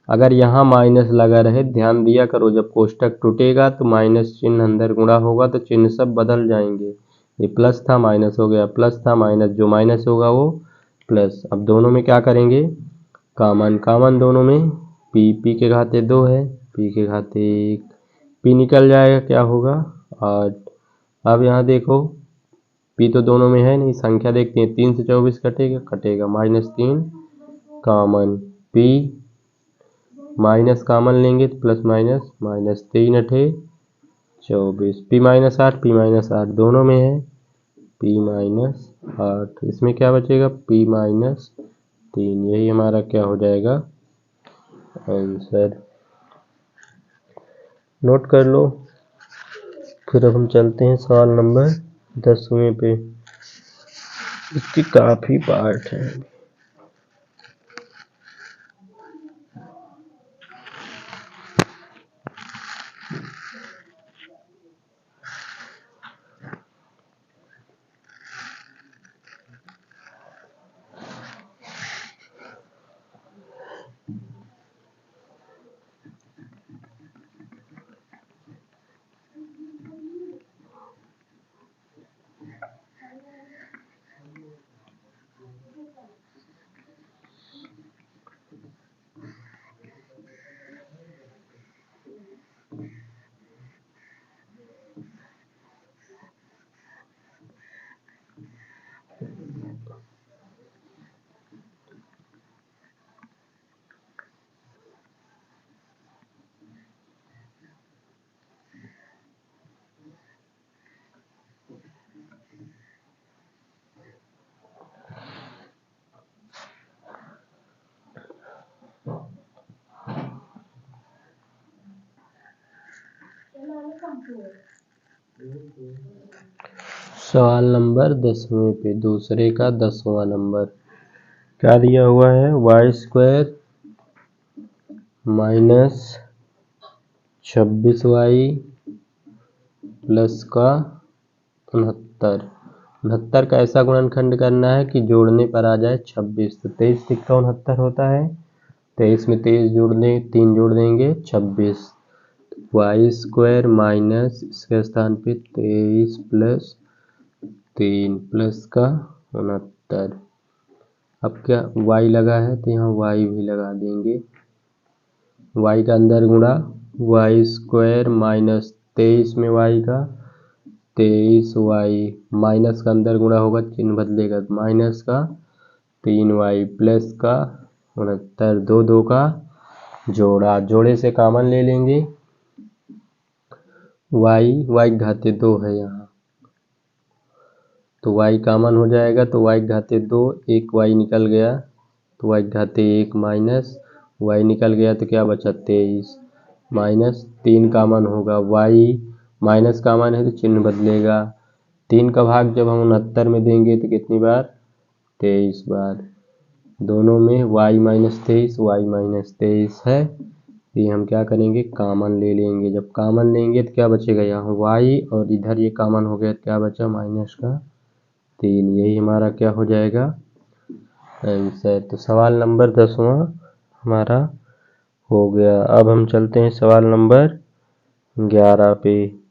अगर यहाँ माइनस लगा रहे ध्यान दिया करो, जब कोष्टक टूटेगा तो माइनस चिन्ह अंदर गुणा होगा तो चिन्ह सब बदल जाएंगे। ये प्लस था माइनस हो गया, प्लस था माइनस, जो माइनस होगा वो प्लस। अब दोनों में क्या करेंगे कॉमन दोनों में पी के घाते 2 है, पी के घाते 1, पी निकल जाएगा क्या होगा 8। अब यहाँ देखो पी तो दोनों में है नहीं, संख्या देखते हैं 3 से 24 कटेगा -3 कॉमन, पी माइनस कॉमन लेंगे तो प्लस माइनस 3 8 24 पी माइनस 8 दोनों में है, पी माइनस 8 इसमें क्या बचेगा पी माइनस 3, यही हमारा क्या हो जाएगा आंसर। नोट कर लो। फिर अब हम चलते हैं सवाल नंबर 10वें पे, इसकी काफी पार्ट है। सवाल नंबर 10वें पे, दूसरे का 10वां नंबर क्या दिया हुआ है, y² माइनस 26y प्लस का 69। 69 का ऐसा गुणनखंड करना है कि जोड़ने पर आ जाए 26, तो 23 तिक्का 69 होता है 23 में 23 जोड़ दें, 3 जोड़ देंगे 26, वाई स्क्वायर माइनस इसके स्थान पे 23 प्लस 3 प्लस का 69। अब क्या y लगा है तो यहाँ y भी लगा देंगे, y का अंदर गुणा वाई स्क्वायर माइनस 23 में y का 23y माइनस का अंदर गुणा होगा, चिन्ह बदलेगा माइनस का 3y प्लस का 69, 2 का जोड़ा, जोड़े से कॉमन ले लेंगे, y घाते 2 है यहाँ तो y कॉमन हो जाएगा, तो y घाते 2, एक y निकल गया तो y घाते 1 माइनस y निकल गया तो क्या बचा 23 माइनस 3 कॉमन होगा, y माइनस कॉमन है तो चिन्ह बदलेगा, 3 का भाग जब हम 69 में देंगे तो कितनी बार 23 बार, दोनों में y माइनस 23 है, ये हम क्या करेंगे कॉमन ले लेंगे, जब कॉमन लेंगे तो क्या बचेगा यहाँ y और इधर ये कॉमन हो गया तो क्या बचा माइनस का 3, यही हमारा क्या हो जाएगा आंसर। तो सवाल नंबर 10वां हमारा हो गया। अब हम चलते हैं सवाल नंबर 11 पे।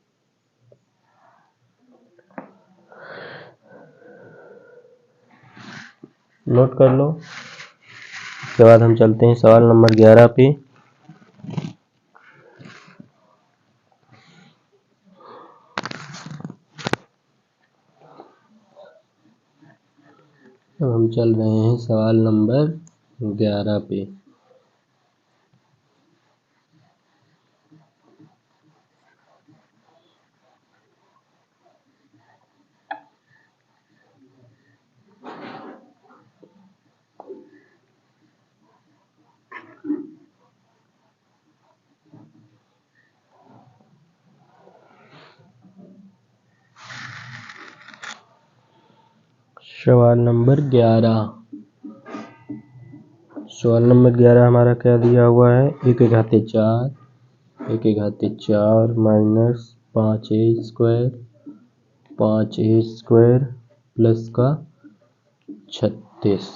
नोट कर लो, उसके बाद हम चलते हैं सवाल नंबर 11 पे। अब हम चल रहे हैं सवाल नंबर 11 पे। सवाल नंबर 11, सवाल नंबर 11 हमारा क्या दिया हुआ है, 1 घाते 4 माइनस 5a स्क्वायर प्लस का 36।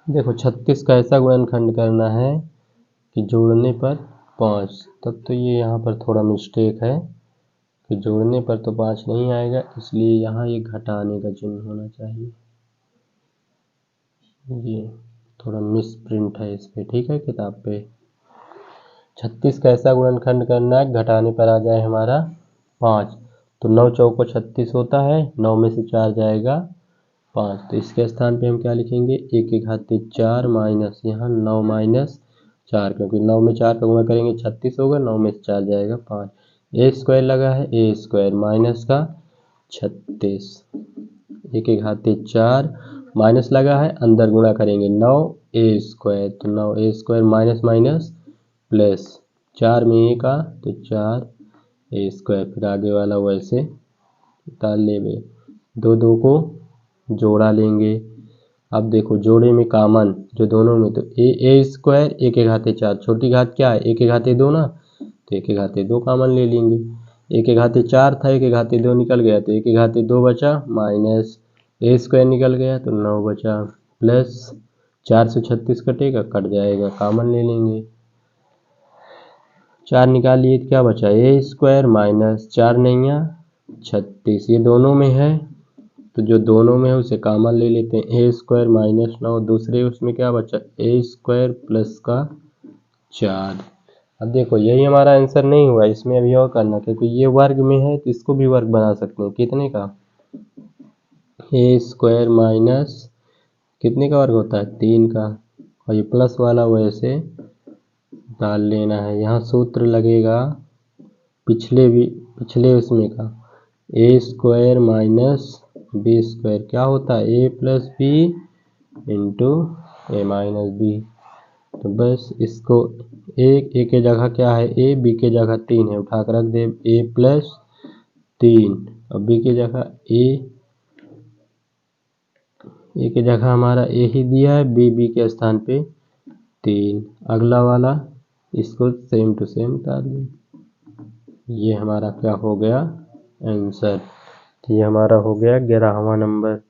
देखो 36 का ऐसा गुणनखंड करना है कि जोड़ने पर 5, तब तो ये यहाँ पर थोड़ा मिस्टेक है कि जोड़ने पर तो 5 नहीं आएगा, इसलिए यहाँ ये घटाने का चिन्ह होना चाहिए, ये थोड़ा मिस प्रिंट है इस पे, ठीक है किताब पे। 36 का ऐसा गुणनखंड करना है घटाने पर आ जाए हमारा 5, तो 9 चौको 36 होता है, 9 में से 4 जाएगा 5, तो इसके स्थान पे हम क्या लिखेंगे 1 घाते 4 माइनस यहाँ 9 माइनस 4, क्योंकि 9 में 4 का गुणा करेंगे 36 होगा, 9 में से 4 जाएगा 5, ए स्क्वायर लगा है, ए स्क्वायर माइनस का 36, 1 घाते 4 माइनस लगा है, अंदर गुणा करेंगे 9 ए स्क्वायर, तो 9 ए स्क्वायर माइनस माइनस प्लस 4 में 1 का तो 4 ए स्क्वायर, फिर आगे वाला वैसे निकाल लेंगे, 2 को जोड़ा लेंगे। अब देखो जोड़े में कॉमन जो दोनों में, तो ए स्क्वायर 1 घाते 4, छोटी घात क्या है 1 घाते 2 ना, तो 1 घाते 2 कॉमन ले लेंगे, 1 घाते 4 था 1 घाते 2 निकल गया तो 1 घाते 2 बचा, माइनस ए स्क्वायर निकल गया तो 9 बचा, प्लस 4 से 36 कटेगा कट जाएगा, कॉमन ले लेंगे, 4 निकाल लिए तो क्या बचा ए स्क्वायर माइनस 4 नहीं है 36, ये दोनों में है तो जो दोनों में है उसे कॉमन ले लेते हैं, ए स्क्वायर माइनस 9, दूसरे उसमें क्या बचा ए स्क्वायर प्लस का 4। अब देखो यही हमारा आंसर नहीं हुआ, इसमें अभी और करना, क्योंकि ये वर्ग में है तो इसको भी वर्ग बना सकते हैं, कितने का ए स्क्वायर माइनस कितने का वर्ग होता है 3 का, और ये प्लस वाला वैसे डाल लेना है, यहाँ सूत्र लगेगा पिछले उसमें का ए स्क्वायर माइनस बी स्क्वायर क्या होता है ए plus B into A minus B, तो बस इसको ए के जगह क्या है ए, बी के जगह 3 है उठा कर रख दे, ए प्लस 3 और बी के जगह ए के जगह हमारा ए ही दिया है, बी के स्थान पे 3, अगला वाला इसको सेम टू सेम डाल दें, ये हमारा क्या हो गया आंसर, तो ये हमारा हो गया 11वां नंबर।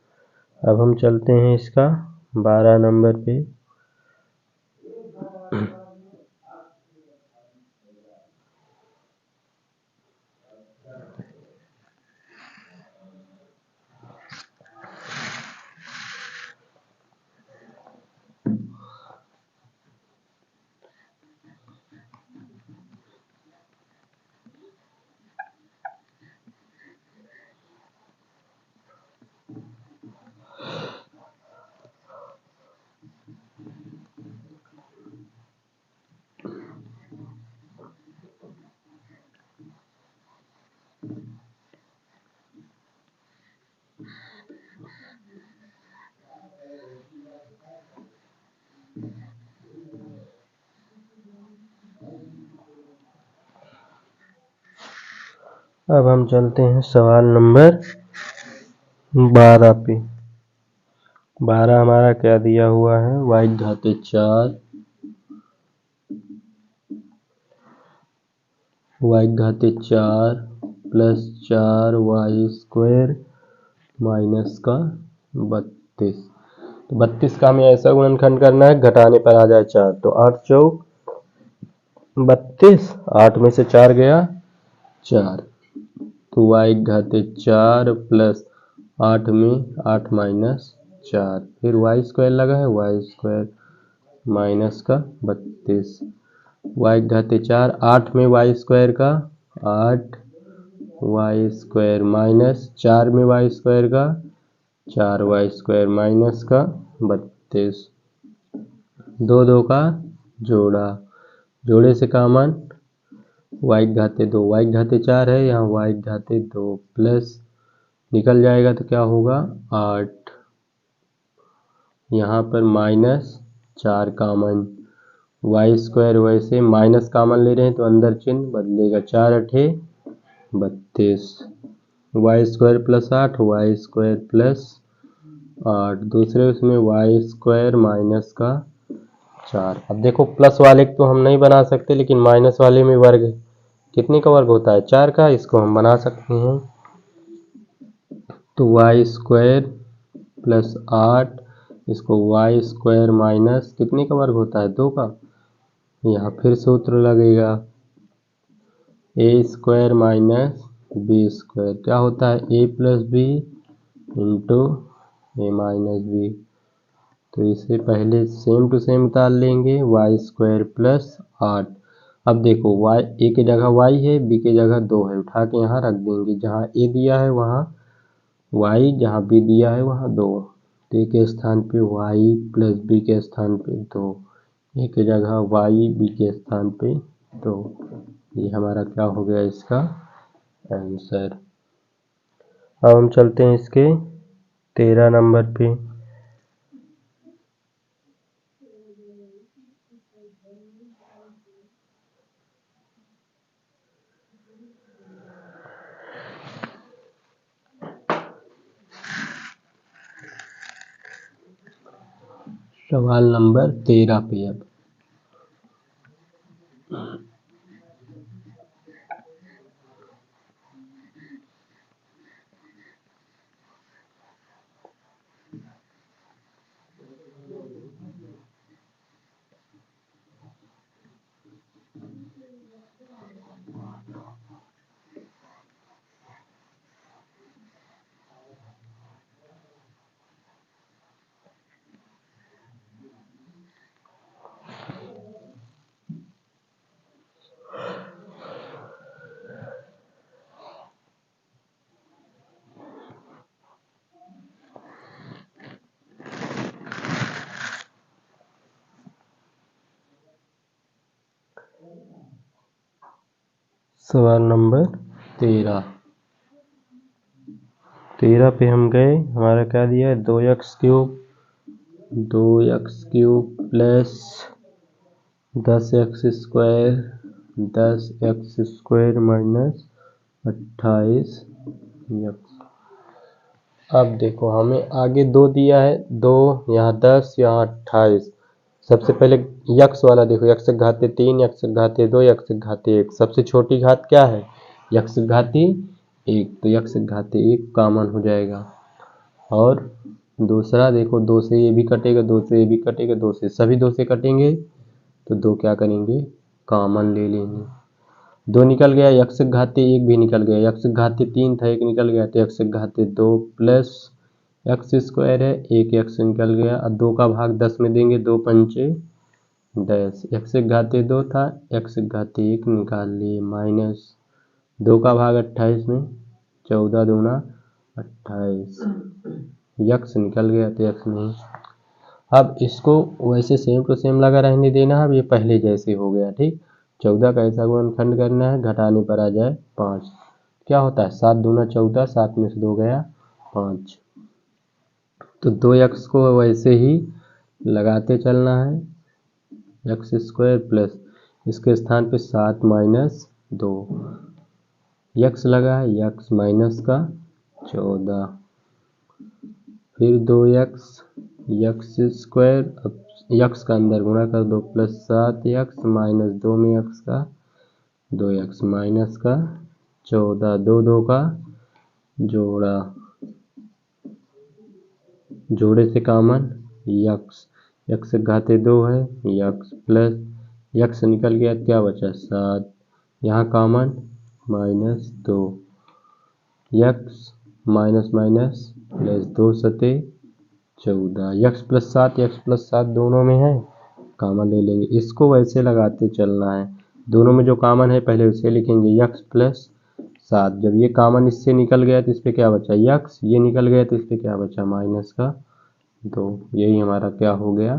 अब हम चलते हैं इसका 12 नंबर पे। अब हम चलते हैं सवाल नंबर 12 पे। 12 हमारा क्या दिया हुआ है, y घाते 4 प्लस 4y² माइनस का 32। तो 32 का हमें ऐसा गुणनखंड करना है घटाने पर आ जाए 4। तो 8 चौक 32, 8 में से 4 गया 4, तो y घाते 4 प्लस 8 में 8 माइनस 4, फिर y² लगा है, y² माइनस का 32, y घाते 4, 8 में y² का 8, y² माइनस 4 में y² का 4y² माइनस का 32, 2 2 का जोड़ा, जोड़े से कॉमन y घाते 2, y घाते 4 है, यहाँ y घाते 2 प्लस निकल जाएगा तो क्या होगा 8, यहाँ पर माइनस 4 कॉमन, y² वैसे माइनस कॉमन ले रहे हैं तो अंदर चिन्ह बदलेगा, 4 8 32, y² प्लस 8 y² प्लस 8, दूसरे उसमें y² माइनस का 4। अब देखो प्लस वाले को तो हम नहीं बना सकते, लेकिन माइनस वाले में वर्ग कितने का वर्ग होता है 4 का, इसको हम बना सकते हैं। तो y² प्लस 8, इसको y² माइनस कितने का वर्ग होता है 2 का, यहाँ फिर सूत्र लगेगा a² माइनस b², क्या होता है a plus B into A minus B. तो इसे पहले सेम टू सेम उतार लेंगे, y² प्लस 8। अब देखो y a की जगह y है, b की जगह 2 है, उठा के यहाँ रख देंगे, जहाँ a दिया है वहाँ y, जहाँ b दिया है वहाँ 2, तो a के स्थान पे y प्लस b के स्थान पे 2, a की जगह y, b के स्थान पे 2, ये हमारा क्या हो गया इसका आंसर। अब हम चलते हैं इसके 13 नंबर पे। सवाल नंबर 13 पे अब सवाल नंबर 13 पे हम गए, हमारा क्या दिया है 2x³ plus 10x² minus 28x। अब देखो हमें आगे 2 दिया है, 2 यहाँ 10 यहाँ 28। सबसे पहले यक्स वाला देखो, यक्स घाते 3, यक्स घाते 2, यक्स घाते 1, सबसे छोटी घात क्या है यक्स घाते 1, तो यक्स घाते 1 कॉमन हो जाएगा। और दूसरा देखो 2 से ये भी कटेगा, 2 से ये भी कटेगा, 2 से सभी 2 से कटेंगे तो 2 क्या करेंगे कॉमन ले लेंगे। 2 निकल गया, x घाते 1 भी निकल गया, x घाते 3 था 1 निकल गया, तो x घाते 2 प्लस एक्स स्क्वायर है, 1 x निकल गया। अब 2 का भाग 10 में देंगे, 2 पंचे 10, x घाते 2 था x घाते 1 निकाल लिए, माइनस 2 का भाग 28 में, 14 दूना 28, यक्स निकल गया तो यक्स नहीं। अब इसको वैसे सेम टू सेम लगा रहने देना है। अब ये पहले जैसे हो गया, ठीक। 14 का ऐसा गुणनखंड करना है, घटाने पर आ जाए 5, क्या होता है 7 दूना 14, 7 में से 2 गया 5, तो 2x को वैसे ही लगाते चलना है, एक्स स्क्वायर प्लस इसके स्थान पे 7 माइनस 2, यक्स लगा है, यक्स माइनस का 14, फिर 2x यक्स स्क्वायर, अब यक्स का अंदर गुणा कर दो, प्लस 7x माइनस 2 में x का 2x माइनस का 14, 2 2 का जोड़ा, जोड़े से कॉमन यक्स, यक्स घाते 2 है, यक्स प्लस यक्स निकल गया, क्या बचा 7, यहाँ common minus 2, x minus minus plus 2 सते 14, यक्स प्लस 7 यक्स प्लस 7 दोनों में है, कॉमन ले लेंगे। इसको वैसे लगाते चलना है, दोनों में जो कॉमन है पहले उसे लिखेंगे, यक्स प्लस 7, जब ये कॉमन इससे निकल गया तो इस पर क्या बचा यक्स, ये निकल गया तो इस पर क्या बचा माइनस का 2, यही हमारा क्या हो गया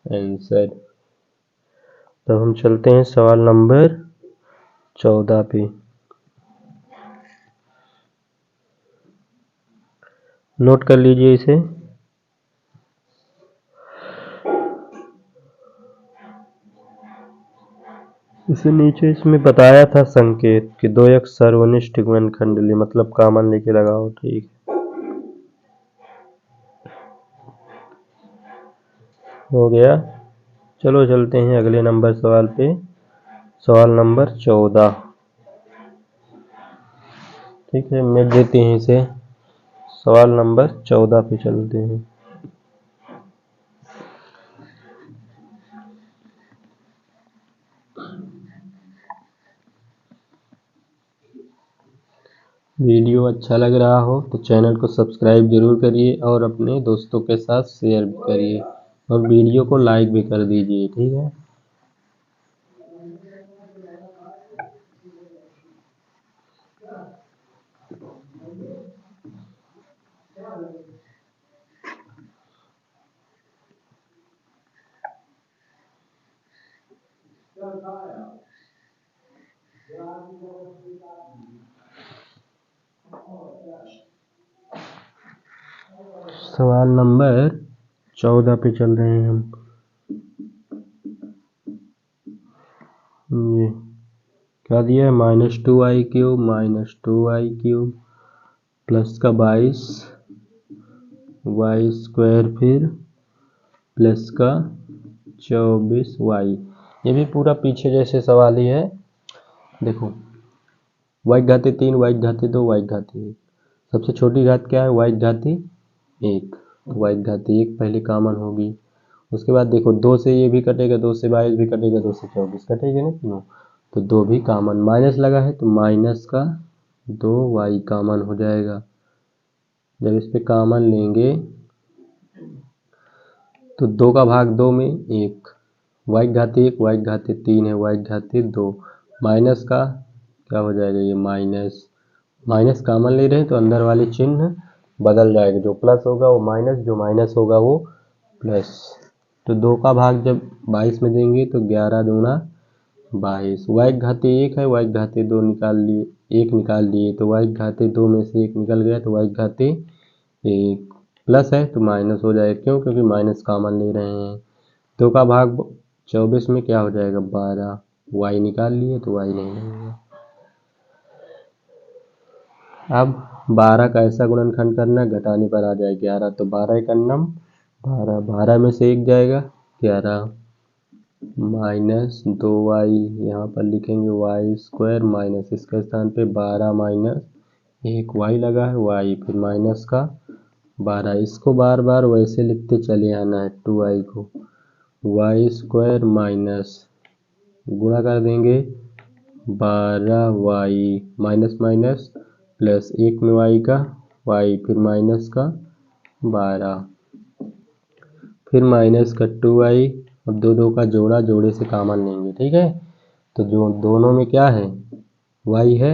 आंसर। तो हम चलते हैं सवाल नंबर 14 पे। नोट कर लीजिए इसे। इसे नीचे इसमें बताया था संकेत कि 2x सर्वनिष्ठ गुणनखंड ले, मतलब कॉमन लेके लगाओ, ठीक हो गया। चलो चलते हैं अगले नंबर सवाल पे, सवाल नंबर 14, ठीक है, मिट देते हैं इसे। सवाल नंबर 14 पे चलते हैं। वीडियो अच्छा लग रहा हो तो चैनल को सब्सक्राइब जरूर करिए और अपने दोस्तों के साथ शेयर भी करिए और वीडियो को लाइक भी कर दीजिए, ठीक है। सवाल नंबर 14 पे चल रहे हैं हम। ये क्या दिया है, -2y³ -2y³ प्लस का 22 y स्क्वायर, फिर प्लस का 24y। ये भी पूरा पीछे जैसे सवाल ही है। देखो y घाते 3 y घाते 2 y घाते 1, सबसे छोटी घात क्या है y घाते 1, तो y घाते 1 पहले कॉमन होगी। उसके बाद देखो 2 से ये भी कटेगा, 2 से 22 भी कटेगा, 2 से 24 कटेगा ना तीनों, तो 2 भी कॉमन, माइनस लगा है तो माइनस का 2y कॉमन हो जाएगा। जब इस पे कॉमन लेंगे तो 2 का भाग 2 में 1, y घाते 1 y घाते 3 है, y घाते 2, माइनस का क्या हो जाएगा, ये माइनस, माइनस कॉमन ले रहे हैं तो अंदर वाले चिन्ह बदल जाएगा, जो प्लस होगा वो माइनस, जो माइनस होगा वो प्लस। तो 2 का भाग जब 22 में देंगे तो 11 दूना 22, y घाते 1 है, y घाते 2 निकाल लिए, 1 निकाल लिए, तो y घाते 2 में से 1 निकल गया तो y घाते 1, प्लस है तो माइनस हो जाएगा, क्यों, क्योंकि माइनस कॉमन ले रहे हैं। 2 का भाग 24 में क्या हो जाएगा 12, y निकाल लिए तो y नहीं लगेगा। अब 12 का ऐसा गुणनखंड करना, घटाने पर आ जाए 11, तो 12 एकन्नम 12, 12 में से 1 जाएगा 11, माइनस 2y, यहाँ पर लिखेंगे y स्क्वायर, माइनस इसके स्थान पे 12 माइनस 1 y लगा है y, फिर माइनस का 12, इसको बार बार वैसे लिखते चले आना है 2y को, वाई स्क्वायर माइनस गुणा कर देंगे 12y माइनस माइनस प्लस 1 में y का y फिर माइनस का 12 फिर माइनस का 2y। अब दो का जोड़ा, जोड़े से कॉमन लेंगे, ठीक है। तो जो दोनों में क्या है, y है,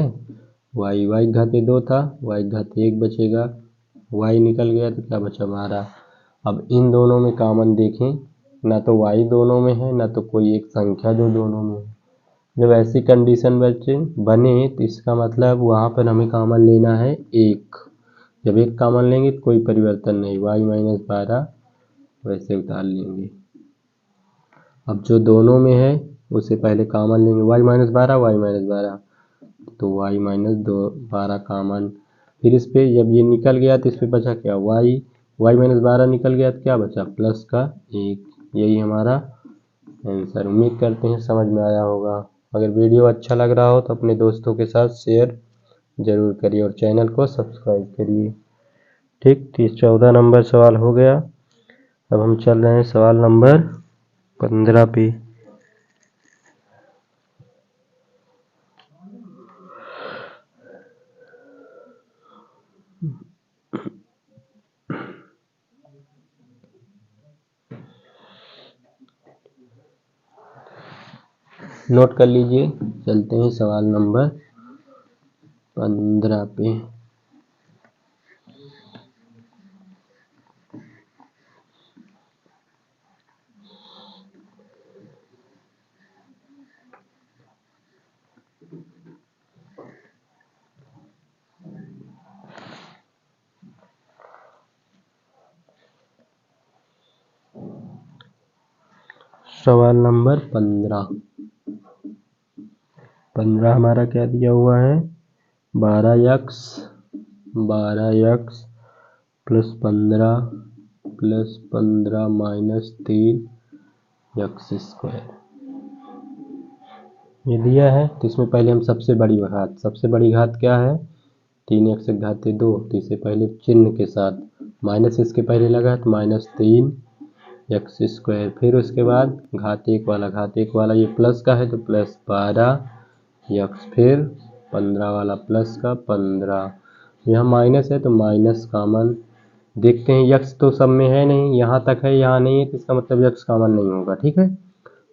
y घाते 2 था, y घाते 1 बचेगा, y निकल गया तो क्या बचा 12। अब इन दोनों में कॉमन देखें, ना तो y दोनों में है ना तो कोई एक संख्या जो दोनों में है। जब ऐसी कंडीशन बने तो इसका मतलब वहाँ पर हमें कॉमन लेना है 1। जब 1 कॉमन लेंगे तो कोई परिवर्तन नहीं, y माइनस 12 वैसे उतार लेंगे। अब जो दोनों में है उसे पहले कॉमन लेंगे, y माइनस 12 तो y माइनस 12 कॉमन। फिर इस पे जब ये निकल गया तो इस पे बचा क्या, y माइनस 12 निकल गया तो क्या बचा प्लस का 1। यही हमारा आंसर। उम्मीद करते हैं समझ में आया होगा। अगर वीडियो अच्छा लग रहा हो तो अपने दोस्तों के साथ शेयर जरूर करिए और चैनल को सब्सक्राइब करिए। ठीक, 14 नंबर सवाल हो गया। अब हम चल रहे हैं सवाल नंबर 15 पे। नोट कर लीजिए, चलते हैं सवाल नंबर 15 पे। सवाल नंबर 15 हमारा क्या दिया हुआ है, 12x plus 15 minus 3x square ये दिया है। तो इसमें पहले हम सबसे बड़ी घात क्या है, 3x घाते 2, तो इसे पहले चिन्ह के साथ माइनस इसके पहले लगा तो माइनस 3x स्क्वायर। फिर उसके बाद घात एक वाला ये प्लस का है तो प्लस 12x, फिर 15 वाला प्लस का 15। यहाँ माइनस है तो माइनस कॉमन देखते हैं, यक्स तो सब में है नहीं, यहाँ तक है यहाँ नहीं है, तो इसका मतलब यक्स कॉमन नहीं होगा, ठीक है।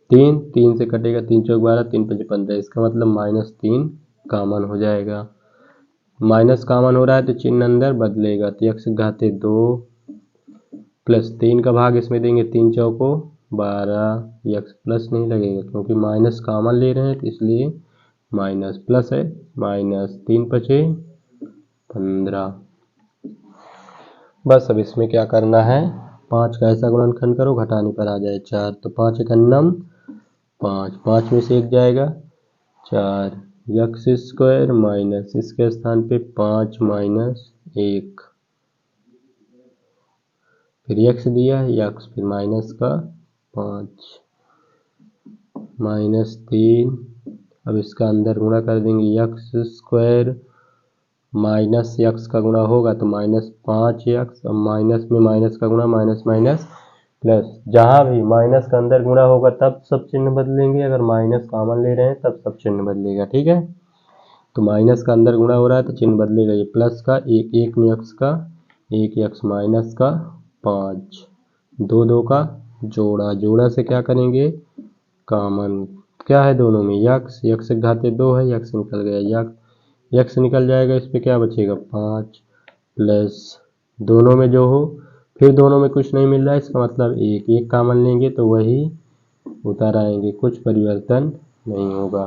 3 से कटेगा, 3 चौक 12, 3 5 15, इसका मतलब -3 कॉमन हो जाएगा। माइनस कॉमन हो रहा है तो चिन्ह अंदर बदलेगा, तो यक्स घाते 2 प्लस 3 का भाग इसमें देंगे, 3 चौको 12, यक्स प्लस नहीं लगेगा क्योंकि माइनस कॉमन ले रहे हैं तो इसलिए माइनस, प्लस है माइनस, 3 5 15। बस अब इसमें क्या करना है, 5 का ऐसा गुणनखंड करो घटाने पर आ जाए 4, तो 5 एकन्नम 5, 5 में से 1 जाएगा 4, यक्स स्क्वायर माइनस इसके स्थान पे 5 माइनस 1, फिर यक्स दिया है यक्स, फिर माइनस का 5 माइनस 3। अब इसका अंदर गुणा कर देंगे, यक्स स्क्वायर माइनस यक्स का गुणा होगा तो -5x, अब माइनस में माइनस का गुणा माइनस माइनस प्लस, जहाँ भी माइनस का अंदर गुणा होगा तब सब चिन्ह बदलेंगे, अगर माइनस कॉमन ले रहे हैं तब सब चिन्ह बदलेगा, ठीक है। तो माइनस का अंदर गुणा हो रहा है तो चिन्ह बदलेगा, ये प्लस का एक में x का 1x माइनस का 5, 2 का जोड़ा से क्या करेंगे कॉमन, क्या है दोनों में यक्स घाते 2 है, यक्स निकल गया, यक्स निकल जाएगा, इस पे क्या बचेगा 5 प्लस दोनों में जो हो, फिर दोनों में कुछ नहीं मिल रहा है इसका मतलब एक कॉमन लेंगे तो वही उतार आएंगे, कुछ परिवर्तन नहीं होगा।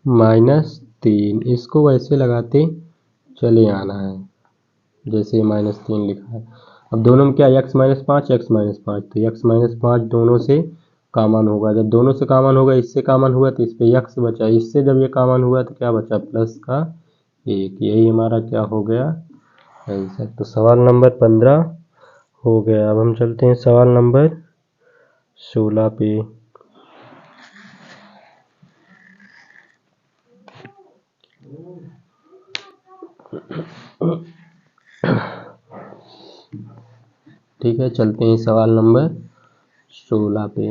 -3 इसको वैसे लगाते चले आना है जैसे -3 लिखा है। अब दोनों में क्या x -5 तो x -5 दोनों से कॉमन होगा, जब दोनों से कॉमन होगा, इससे कॉमन हुआ तो इस पे x बचा, इससे जब ये कॉमन हुआ तो क्या बचा प्लस का 1, यही हमारा क्या हो गया आंसर। तो सवाल नंबर 15 हो गया। अब हम चलते हैं सवाल नंबर 16 पे। ठीक है, चलते हैं सवाल नंबर 16 पे।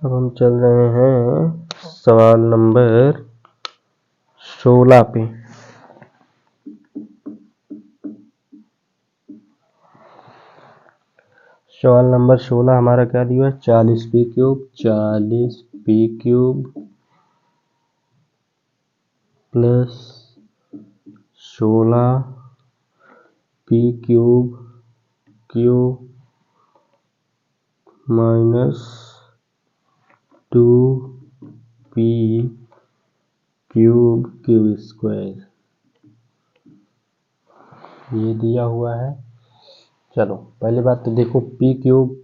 अब हम चल रहे हैं सवाल नंबर 16 पे। सवाल नंबर 16 हमारा क्या दिया है, 40p cube, 40p cube plus 16p cube minus 2p cube square, ये दिया हुआ है। चलो पहली बात तो देखो p क्यूब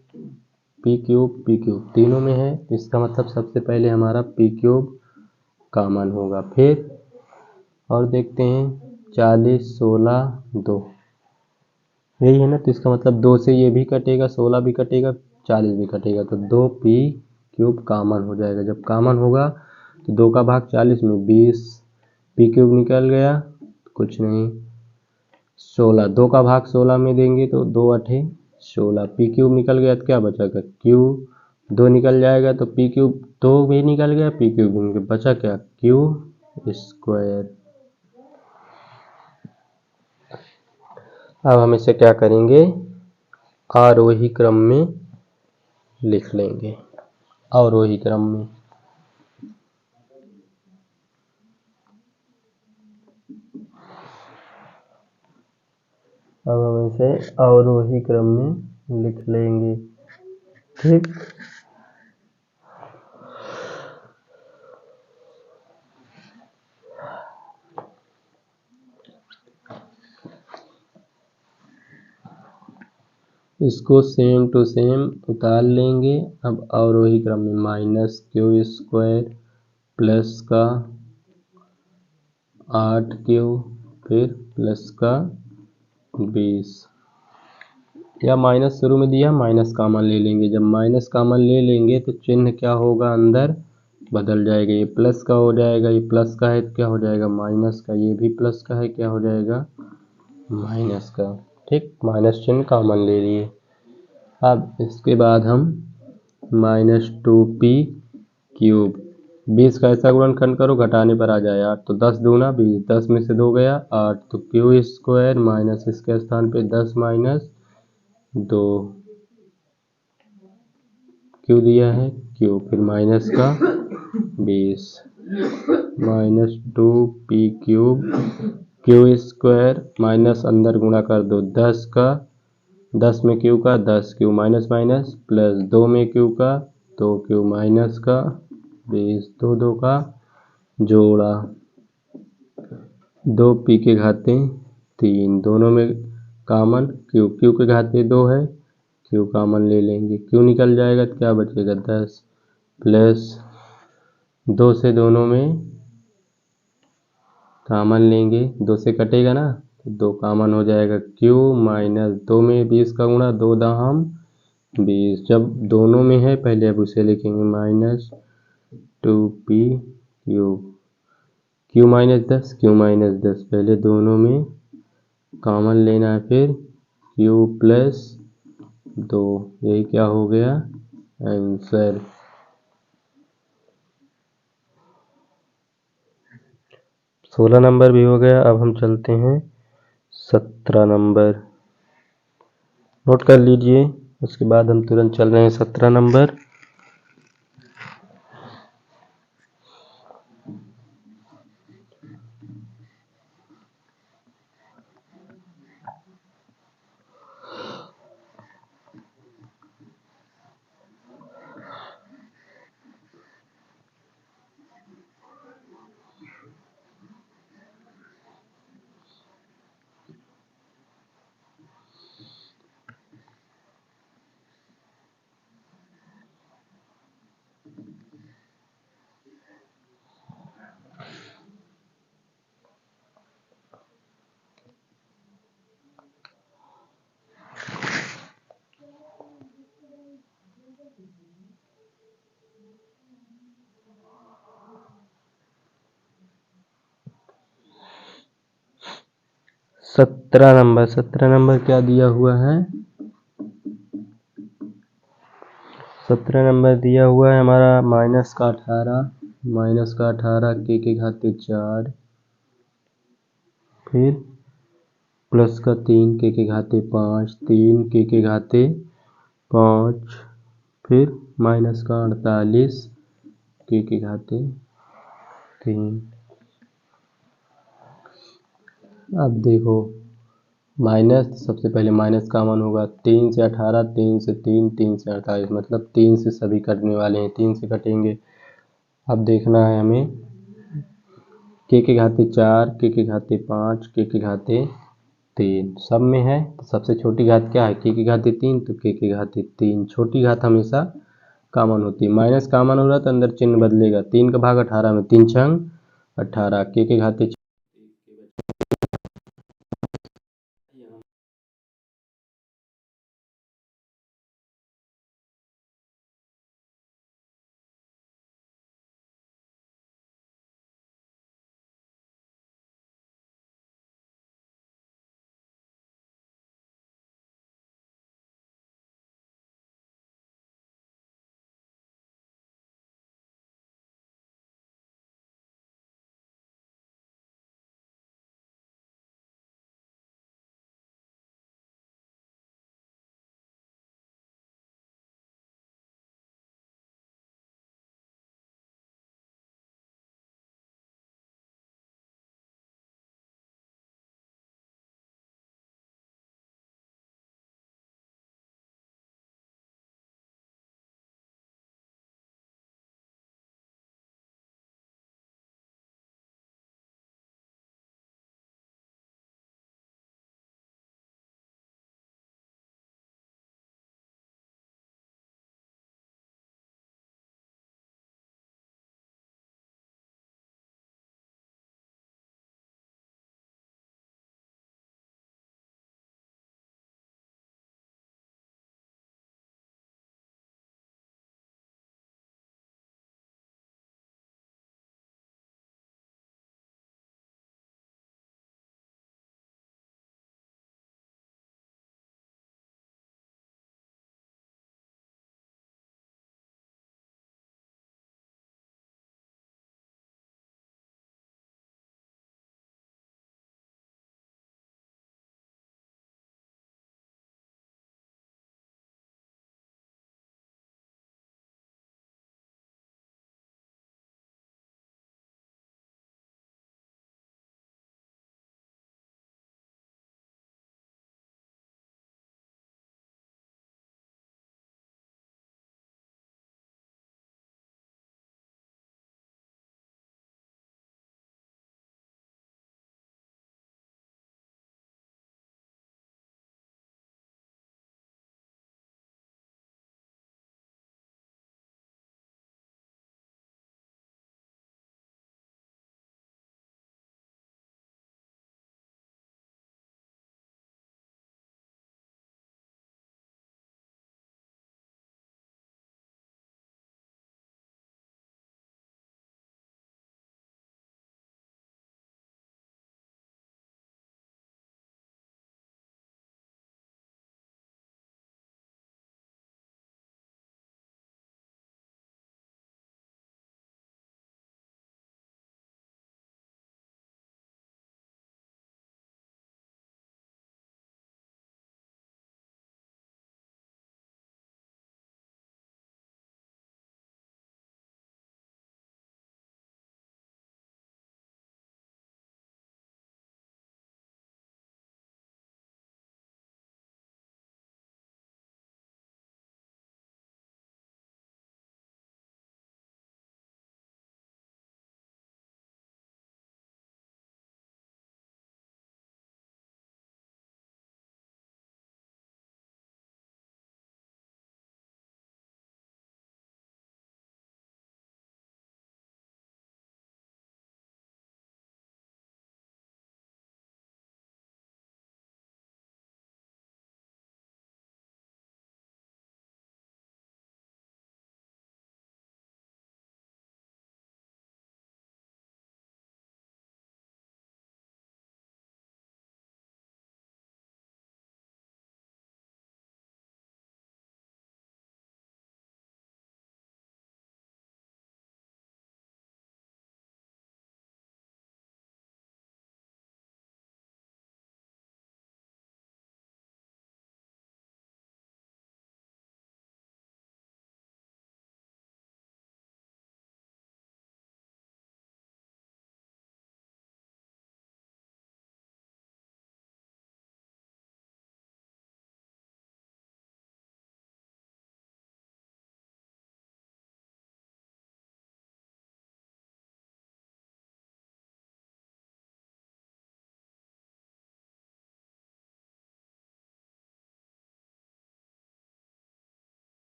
तीनों में है, इसका मतलब सबसे पहले हमारा p क्यूब कॉमन होगा। फिर और देखते हैं 40 16 2, यही है ना, तो इसका मतलब 2 से ये भी कटेगा, 16 भी कटेगा, 40 भी कटेगा, तो 2p क्यूब कॉमन हो जाएगा। जब कॉमन होगा तो 2 का भाग 40 में 20, p क्यूब निकल गया, कुछ नहीं, 16, 2 का भाग 16 में देंगे तो 2 8 16, p क्यूब निकल गया तो क्या बचेगा, q 2 निकल जाएगा तो p क्यूब 2 भी निकल गया, p क्यूब बचा क्या, q स्क्वायर। अब हम इसे क्या करेंगे, आरोही क्रम में लिख लेंगे, आरोही क्रम में। अब हम इसे आरोही क्रम में लिख लेंगे, ठीक। इसको सेम टू सेम उतार लेंगे। अब आरोही क्रम में माइनस क्यू स्क्वायर प्लस का 8q फिर प्लस का 20, या माइनस शुरू में दिया, माइनस कॉमन ले लेंगे। जब माइनस कॉमन ले लेंगे तो चिन्ह क्या होगा, अंदर बदल जाएगा, ये प्लस का हो जाएगा, ये प्लस का है तो क्या हो जाएगा माइनस का, ये भी प्लस का है क्या हो जाएगा माइनस का, ठीक। माइनस चिन्ह कॉमन ले लिए। अब इसके बाद हम माइनस 2p क्यूब, 20 का ऐसा गुणनखंड करो घटाने पर आ जाए 8, तो 10 दूना 20, 10 में से 2 गया 8, तो क्यू स्क्वायर माइनस इसके स्थान पे 10 माइनस 2, क्यू दिया है क्यू, फिर माइनस का 20 minus 2p cube Q square minus अंदर गुणा कर दो 10 का, 10 में क्यू का 10 क्यू माइनस माइनस प्लस 2 में क्यू का 2 क्यू माइनस का 20, 2 2 का जोड़ा, 2p के घाते 3, दोनों में कॉमन क्यू के घाते 2 है, क्यू कॉमन ले लेंगे, क्यू निकल जाएगा तो क्या बचेगा 10 प्लस 2 से दोनों में कॉमन लेंगे, 2 से कटेगा ना तो 2 कॉमन हो जाएगा, क्यू माइनस 2 में 20 का गुणा 2 दाहम 20, जब दोनों में है पहले अब उसे लिखेंगे minus 2p cube, Q minus 10 पहले दोनों में कॉमन लेना है, फिर क्यू प्लस 2, यही क्या हो गया आंसर। 16 नंबर भी हो गया। अब हम चलते हैं 17 नंबर, नोट कर लीजिए, उसके बाद हम तुरंत चल रहे हैं 17 नंबर। 17 नंबर क्या दिया हुआ है? 17 नंबर दिया हुआ है हमारा -18 के घाते 4, फिर प्लस का 3 के घाते 5, 3 के घाते 5, फिर -48 के घाते 3। अब देखो माइनस, सबसे पहले माइनस कॉमन होगा, 3 से 18, 3 से 3, 3 से 48, मतलब 3 से सभी कटने वाले हैं, 3 से कटेंगे। अब देखना है हमें के घाते 4, के घाते 5, के घाते 3 सब में है, तो सबसे छोटी घात क्या है? के घाते 3, तो के घाते 3। छोटी घात हमेशा कॉमन होती है। माइनस कॉमन हो रहा तो अंदर चिन्ह बदलेगा। 3 का भाग 18 में 3 छंग 18, के घाते